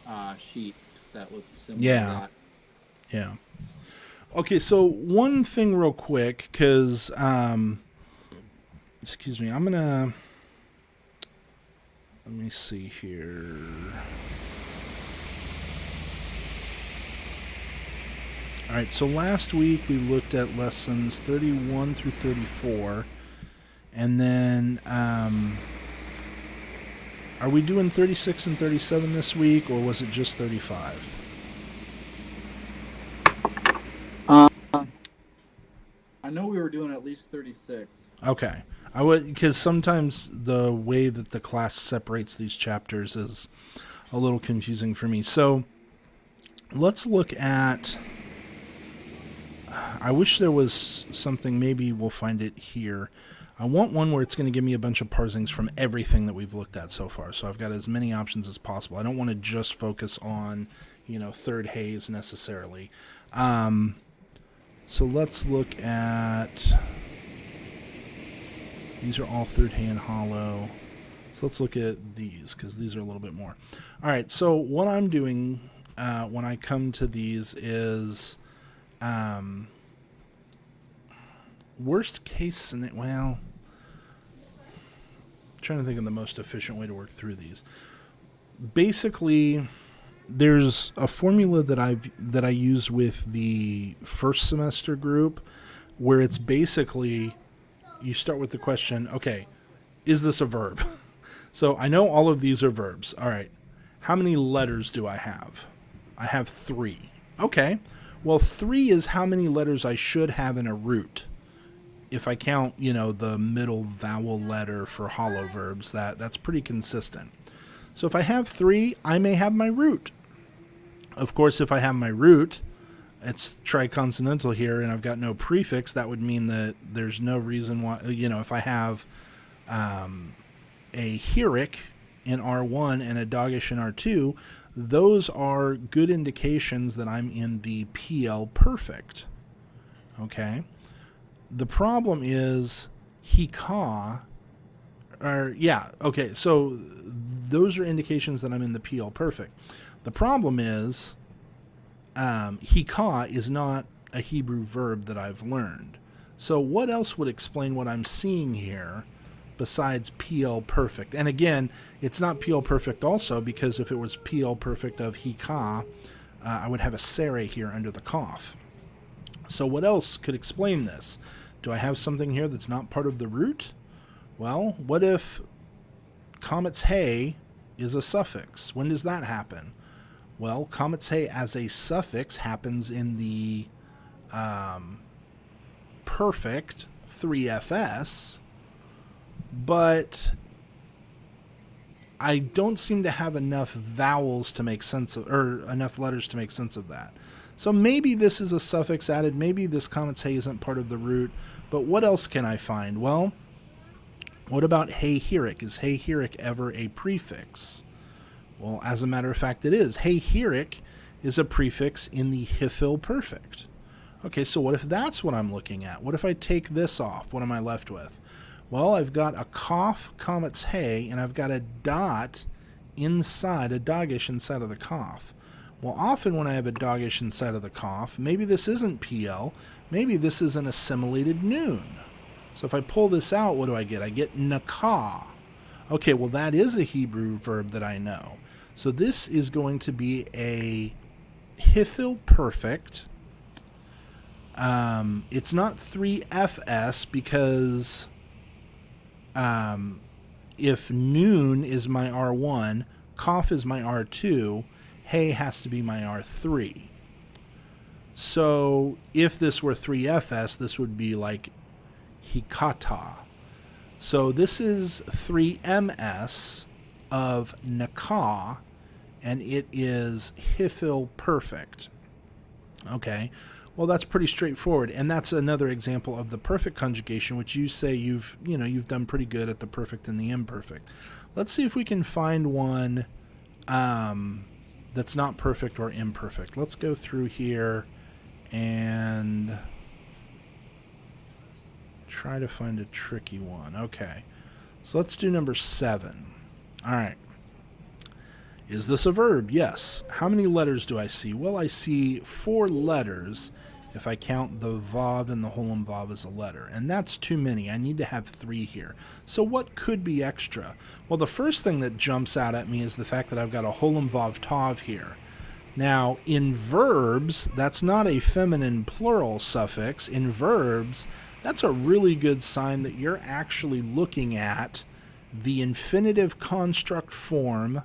of sheet that looked similar to that. Yeah. Okay, so one thing real quick, because excuse me, let me see here. All right, so last week we looked at lessons 31 through 34. And then are we doing 36 and 37 this week, or was it just 35? I know we were doing at least 36. Okay. Because sometimes the way that the class separates these chapters is a little confusing for me. So let's look at, I wish there was something, maybe we'll find it here. I want one where it's going to give me a bunch of parsings from everything that we've looked at so far. So I've got as many options as possible. I don't want to just focus on, third haze necessarily. So let's look at, these are all third hand hollow. So let's look at these, because these are a little bit more. All right, so what I'm doing when I come to these is worst case scenario. Well, I'm trying to think of the most efficient way to work through these. Basically, there's a formula that I use with the first semester group, where it's basically you start with the question, okay, is this a verb? So I know all of these are verbs. All right. How many letters do I have? I have 3. Okay. Well, 3 is how many letters I should have in a root. If I count, the middle vowel letter for hollow verbs, that's pretty consistent. So if I have 3, I may have my root. Of course, if I have my root, it's triconsonantal here, and I've got no prefix, that would mean that there's no reason why, if I have a hearic in R1 and a doggish in R2, those are good indications that I'm in the PL perfect. Okay? The problem is he, ka, so those are indications that I'm in the PL perfect. The problem is he, ka is not a Hebrew verb that I've learned. So what else would explain what I'm seeing here besides PL perfect? And again, it's not PL perfect also, because if it was PL perfect of he, ka, I would have a sere here under the cough. So what else could explain this? Do I have something here that's not part of the root? Well, what if comet's hey is a suffix? When does that happen? Well, comet's hey as a suffix happens in the perfect 3FS, but I don't seem to have enough vowels to make sense of, or enough letters to make sense of that. So maybe this is a suffix added, maybe this comet's hey isn't part of the root, but what else can I find? Well, what about hey hearic? Is hey hearic ever a prefix? Well, as a matter of fact, it is. Hey hearic is a prefix in the Hifil perfect. Okay, so what if that's what I'm looking at? What if I take this off? What am I left with? Well, I've got a cough, comet's hey, and I've got a dot inside, a doggish inside of the cough. Well, often when I have a doggish inside of the cough, maybe this isn't PL, maybe this is an assimilated noon. So if I pull this out, what do I get? I get nakah. Okay, well that is a Hebrew verb that I know. So this is going to be a Hifil perfect. It's not 3FS because if noon is my R1, cough is my R2, hey has to be my R3. So if this were 3FS, this would be like hikata. So this is 3MS of nakah, and it is Hifil perfect. Okay, well that's pretty straightforward, and that's another example of the perfect conjugation, which you say you've done pretty good at the perfect and the imperfect. Let's see if we can find one that's not perfect or imperfect. Let's go through here and try to find a tricky one. Okay, so let's do number 7. All right. Is this a verb? Yes. How many letters do I see? Well, I see 4 letters if I count the vav and the holem vav as a letter, and that's too many. I need to have 3 here. So what could be extra? Well, the first thing that jumps out at me is the fact that I've got a holem vav tav here. Now, in verbs, that's not a feminine plural suffix. In verbs, that's a really good sign that you're actually looking at the infinitive construct form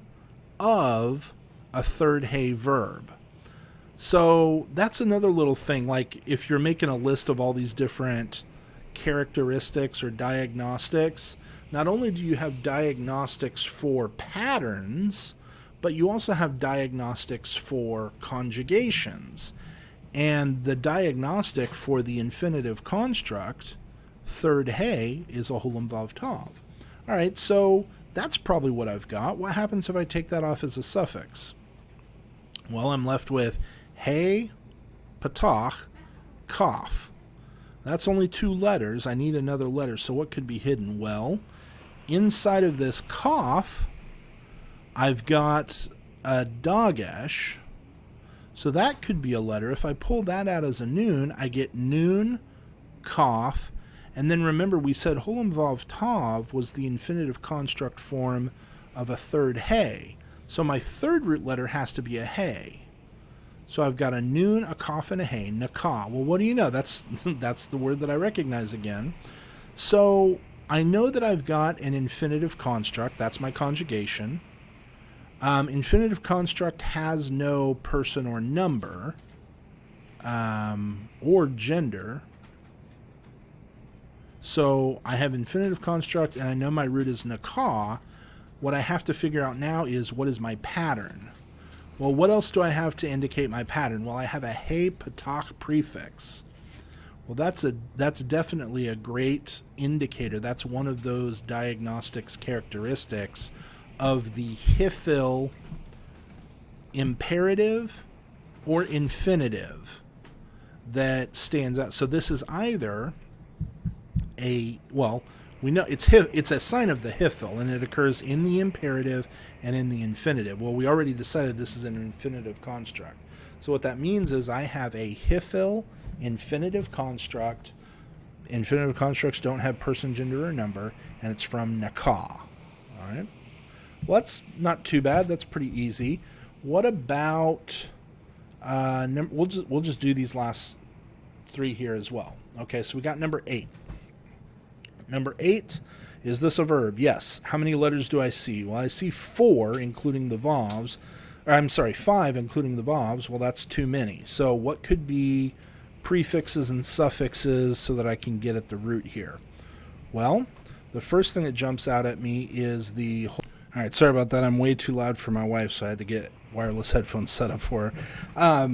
of a third hey verb. So that's another little thing. Like if you're making a list of all these different characteristics or diagnostics, not only do you have diagnostics for patterns, but you also have diagnostics for conjugations. And the diagnostic for the infinitive construct, third hey, is a holem vav tav. All right, so that's probably what I've got. What happens if I take that off as a suffix? Well, I'm left with hey, patach, kaf. That's only 2 letters. I need another letter, so what could be hidden? Well, inside of this kaf, I've got a dagesh, so that could be a letter. If I pull that out as a noon, I get noon, kaf, and then remember we said holem vav tav was the infinitive construct form of a third hey. So my third root letter has to be a hey. So I've got a noon, a kaf, and a hey, nakah. Well, what do you know? That's the word that I recognize again. So I know that I've got an infinitive construct. That's my conjugation. Infinitive construct has no person or number or gender. So I have infinitive construct, and I know my root is naka. What I have to figure out now is, what is my pattern? Well, what else do I have to indicate my pattern? Well, I have a hey patak prefix. Well, that's definitely a great indicator. That's one of those diagnostics characteristics of the hifil imperative or infinitive that stands out. So this is either we know it's a sign of the hifil, and it occurs in the imperative and in the infinitive. Well, we already decided this is an infinitive construct. So what that means is I have a hifil infinitive construct. Infinitive constructs don't have person, gender, or number, and it's from naka. All right. Well, that's not too bad. That's pretty easy. What about we'll just do these last three here as well. Okay, so we got number 8. Number 8, is this a verb? Yes. How many letters do I see? Well, I see 4, including the vowels. Or, I'm sorry, 5, including the vowels. Well, that's too many. So what could be prefixes and suffixes so that I can get at the root here? Well, the first thing that jumps out at me is the... All right, sorry about that. I'm way too loud for my wife, so I had to get wireless headphones set up for her.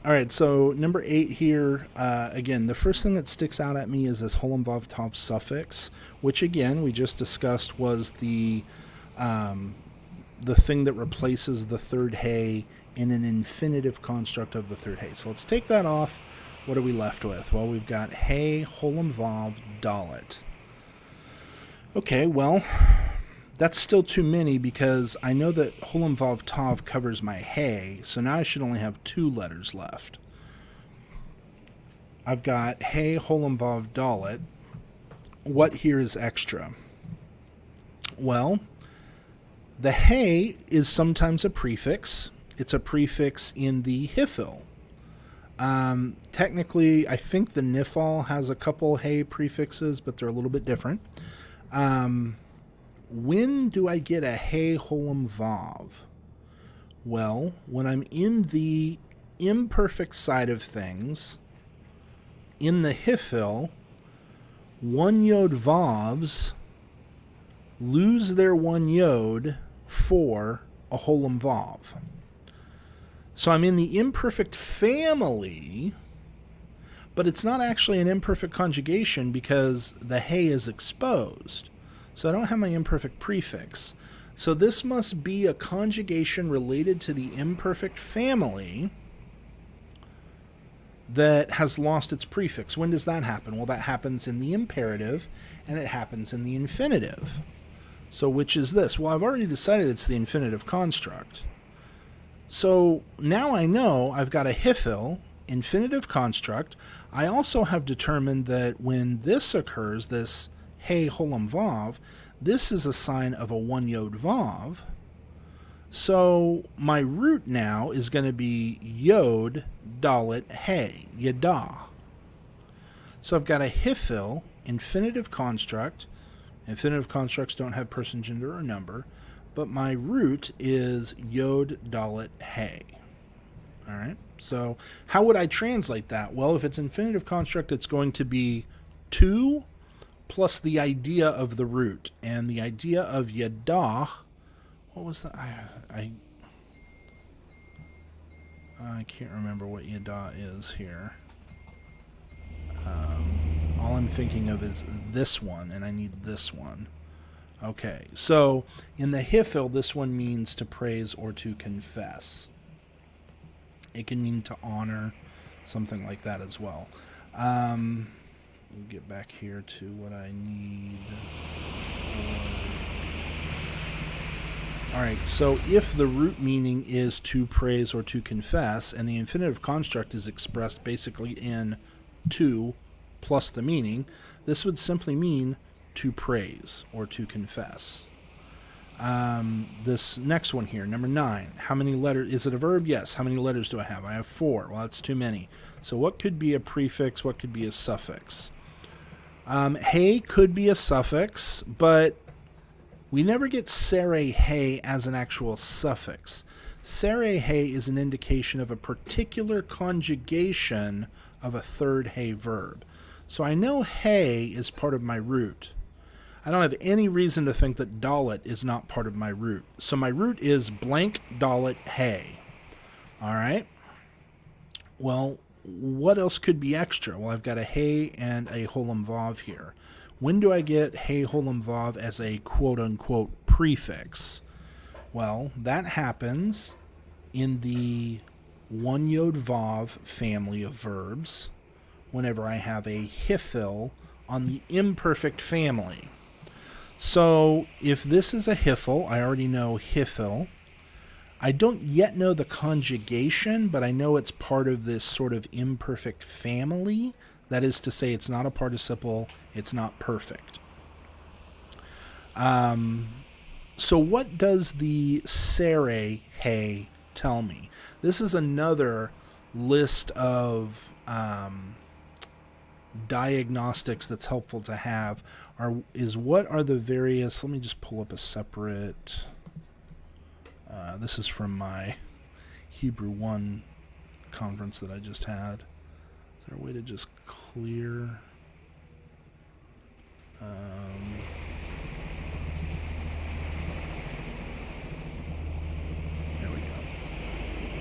All right, so number 8 here, again, the first thing that sticks out at me is this holem vav tav suffix, which again we just discussed was the thing that replaces the third hey in an infinitive construct of the third hey. So let's take that off. What are we left with? Well, we've got hey holem vav dalet. Okay, well, that's still too many because I know that holem vav tav covers my hey, so now I should only have 2 letters left. I've got hey holem vav dalet. What here is extra? Well, the hey is sometimes a prefix. It's a prefix in the hifil. Technically, I think the nifal has a couple hey prefixes, but they're a little bit different. When do I get a hey holem vav? Well, when I'm in the imperfect side of things, in the hifil, one yod vavs lose their one yod for a holem vav. So I'm in the imperfect family, but it's not actually an imperfect conjugation because the hey is exposed. So I don't have my imperfect prefix. So this must be a conjugation related to the imperfect family that has lost its prefix. When does that happen? Well, that happens in the imperative, and it happens in the infinitive. So which is this? Well, I've already decided it's the infinitive construct. So now I know I've got a hifil, infinitive construct. I also have determined that when this occurs, this hey holem vav, this is a sign of a one yod vav. So my root now is going to be yod dalet hey, yada. So I've got a hifil, infinitive construct. Infinitive constructs don't have person, gender, or number, but my root is yod dalet hey. All right. So how would I translate that? Well, if it's infinitive construct, it's going to be 2 plus the idea of the root. And the idea of yada, what was that? I can't remember what yada is here. All I'm thinking of is this one, and I need this one. Okay, so in the hifil, this one means to praise or to confess. It can mean to honor, something like that as well. We'll get back here to what I need. All right, so if the root meaning is to praise or to confess, and the infinitive construct is expressed basically in to plus the meaning, this would simply mean to praise or to confess. This next one here, number 9. How many letters? Is it a verb? Yes. How many letters do I have? I have 4. Well, that's too many. So what could be a prefix? What could be a suffix? Hey could be a suffix, but We never get sere he as an actual suffix. Sere he is an indication of a particular conjugation of a third he verb. So I know he is part of my root. I don't have any reason to think that dalit is not part of my root. So my root is blank dalit he. All right. Well, what else could be extra? Well, I've got a he and a holam vav here. When do I get he holam vav as a quote-unquote prefix? Well, that happens in the one yod vav family of verbs whenever I have a hifil on the imperfect family. So if this is a hifil, I already know hifil. I don't yet know the conjugation, but I know it's part of this sort of imperfect family. That is to say, it's not a participle, it's not perfect. So what does the sere he tell me? This is another list of diagnostics that's helpful to have. What are the various... Let me just pull up a separate... this is from my Hebrew 1 conference that I just had. Is there a way to just clear... there we go.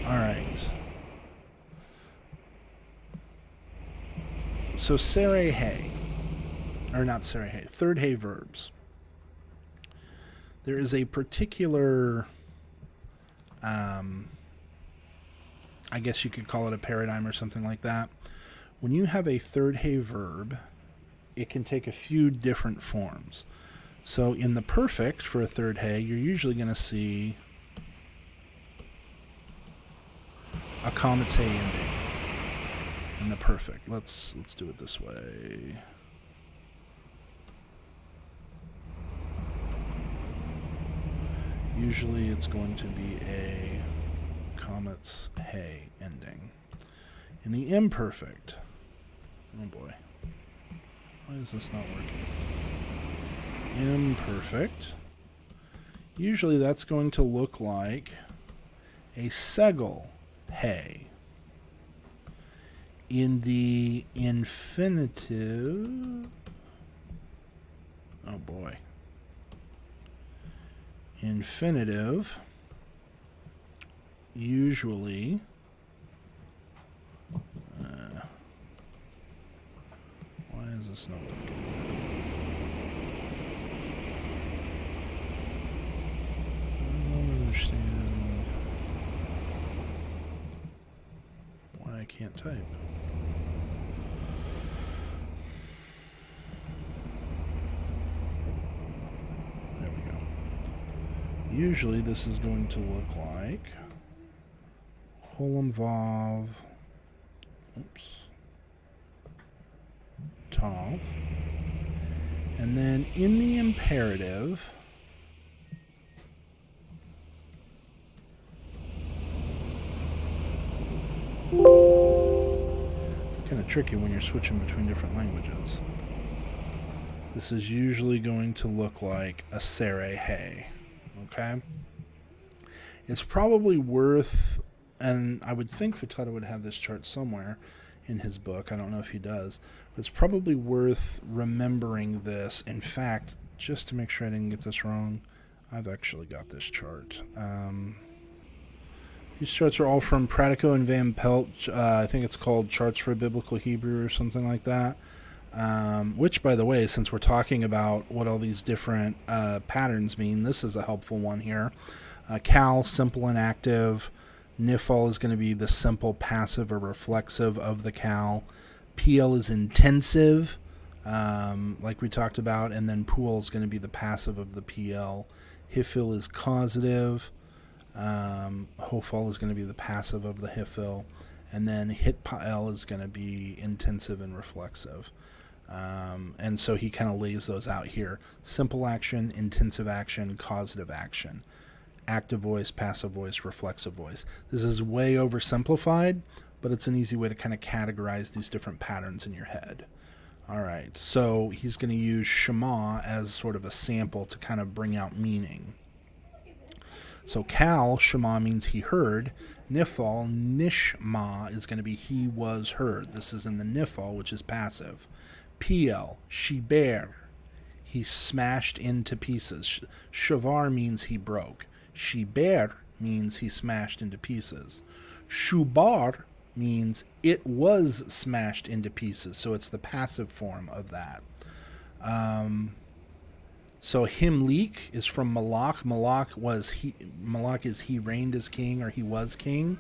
All right. So sere he, or not sere he, third he verbs. There is a particular... I guess you could call it a paradigm or something like that. When you have a third he verb, it can take a few different forms. So in the perfect for a third he, you're usually going to see a comets he ending in the perfect. Let's do it this way. Usually it's going to be a comets he ending. In the imperfect, oh boy, why is this not working? Imperfect, usually that's going to look like a segel he. In the infinitive, oh boy, infinitive, usually why is this not working? I don't understand why I can't type. There we go. Usually this is going to look like holam vav, oops, tav, and then in the imperative, it's kind of tricky when you're switching between different languages. This is usually going to look like a sere he, okay? It's probably worth... And I would think Futato would have this chart somewhere in his book. I don't know if he does. But it's probably worth remembering this. In fact, just to make sure I didn't get this wrong, I've actually got this chart. These charts are all from Pratico and Van Pelt. I think it's called Charts for Biblical Hebrew or something like that. Which, by the way, since we're talking about what all these different patterns mean, this is a helpful one here. Cal, simple and active. Nifal is going to be the simple, passive, or reflexive of the cal. PL is intensive, like we talked about, and then pool is going to be the passive of the PL. Hifil is causative. Hofal is going to be the passive of the hifil. And then hitpa'el is going to be intensive and reflexive. And so he kind of lays those out here. Simple action, intensive action, causative action. Active voice, passive voice, reflexive voice. This is way oversimplified, but it's an easy way to kind of categorize these different patterns in your head. All right, so he's going to use Shema as sort of a sample to kind of bring out meaning. So Kal, Shema means he heard. Nifal, Nishma is going to be he was heard. This is in the Nifal, which is passive. Piel, Shiber, he smashed into pieces. Shavar means he broke. Shiber means he smashed into pieces. Shubar means it was smashed into pieces. So it's the passive form of that. So Himlik is from Malak. Malak is he reigned as king or he was king.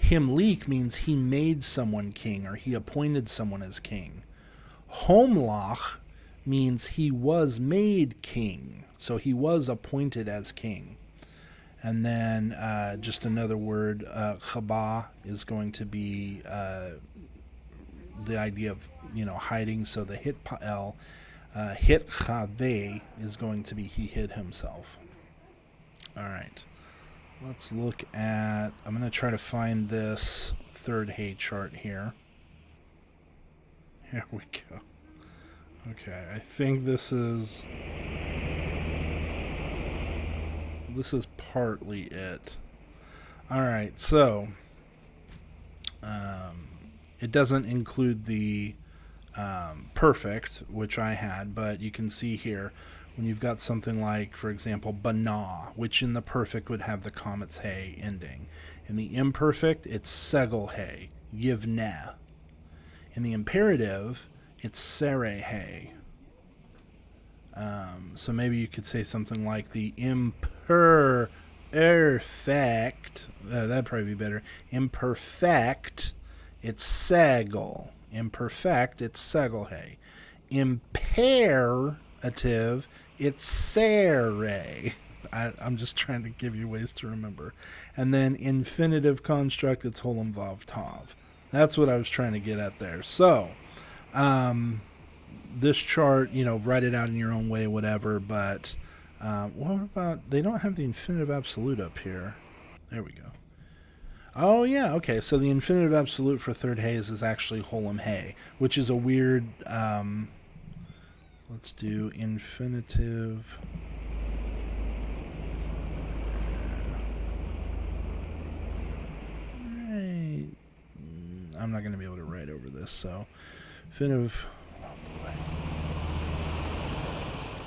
Himlik means he made someone king or he appointed someone as king. Homlach means he was made king. So he was appointed as king. And then just another word, chaba is going to be the idea of, hiding. So the hitpael, hit chave is going to be he hid himself. All right. Let's look at, I'm going to try to find this third hay chart here. Here we go. Okay, I think this is partly it. All right, so it doesn't include the perfect, which I had, but you can see here when you've got something like, for example, bana, which in the perfect would have the comet's hay ending. In the imperfect, it's segel hay, yivneh. In the imperative, it's sere hay. So maybe you could say something like the imperfect. That'd probably be better. Imperfect, it's segel. Imperfect, it's segel hay. Imperative, it's sere. I'm just trying to give you ways to remember. And then infinitive construct, it's holem vav tav. That's what I was trying to get at there. So, this chart, write it out in your own way, whatever. But what about, they don't have the infinitive absolute up here. There we go. Oh, yeah, okay. So the infinitive absolute for third haze is actually holem hay, which is a weird, let's do infinitive. Right. I'm not going to be able to write over this, so infinitive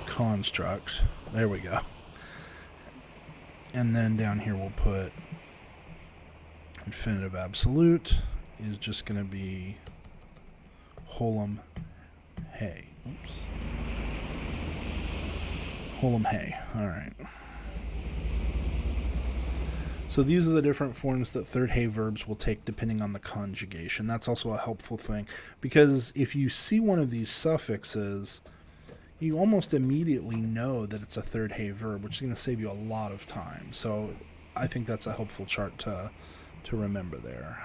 construct. There we go. And then down here we'll put infinitive absolute is just going to be holem hay. Oops. Holem hay. All right. So these are the different forms that third hay verbs will take depending on the conjugation. That's also a helpful thing, because if you see one of these suffixes, you almost immediately know that it's a third hay verb, which is going to save you a lot of time. So I think that's a helpful chart to remember there.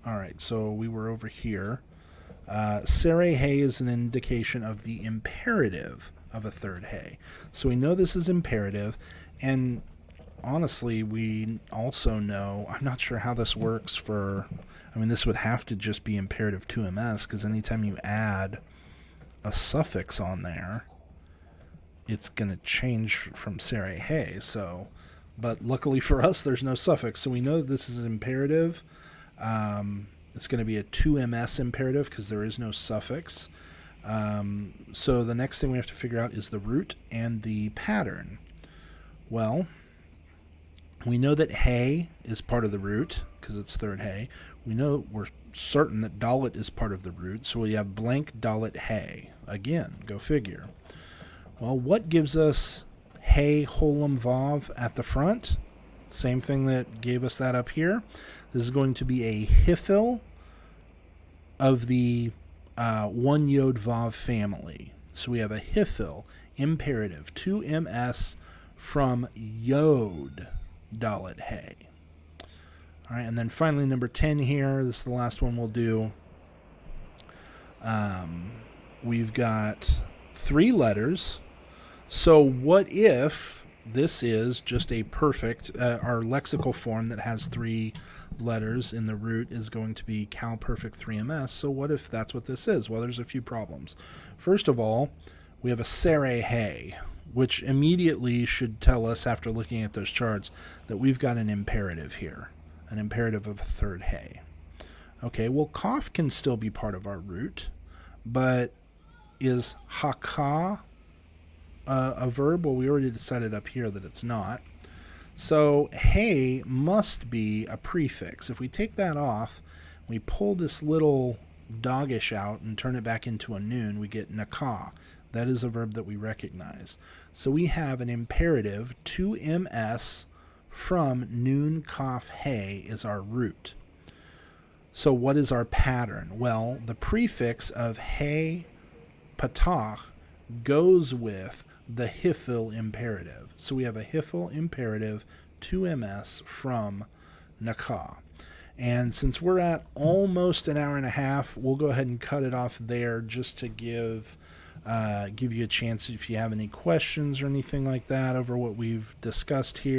All right, so we were over here. Sere hay is an indication of the imperative of a third hay. So we know this is imperative, and honestly, we also know, I'm not sure how this works this would have to just be imperative 2ms, because anytime you add a suffix on there, it's going to change from sere hay. So, but luckily for us, there's no suffix, so we know that this is an imperative. It's going to be a 2ms imperative because there is no suffix. So the next thing we have to figure out is the root and the pattern. Well, we know that hay is part of the root because it's third hay. We're certain that dalet is part of the root, so we have blank dalet hay. Again, go figure. Well, what gives us hay holem vav at the front? Same thing that gave us that up here. This is going to be a hifil of the one yod vav family. So we have a hifil imperative 2ms from yod dalet hay. All right, and then finally number 10 here. This is the last one we'll do. We've got 3 letters. So what if this is just a perfect, our lexical form that has 3 letters in the root is going to be Cal Perfect 3MS. So what if that's what this is? Well, there's a few problems. First of all, we have a sere hey, which immediately should tell us, after looking at those charts, that we've got an imperative here, an imperative of a third hey. Okay, well, cough can still be part of our root, but is haka a verb? Well, we already decided up here that it's not. So hey must be a prefix. If we take that off, we pull this little doggish out and turn it back into a noon, we get naka. That is a verb that we recognize. So we have an imperative 2ms from noon kaf hey is our root. So what is our pattern? Well, the prefix of hey patach goes with the hifil imperative. So we have a hifil imperative 2ms from naka. And since we're at almost an hour and a half, we'll go ahead and cut it off there just to give you a chance if you have any questions or anything like that over what we've discussed here.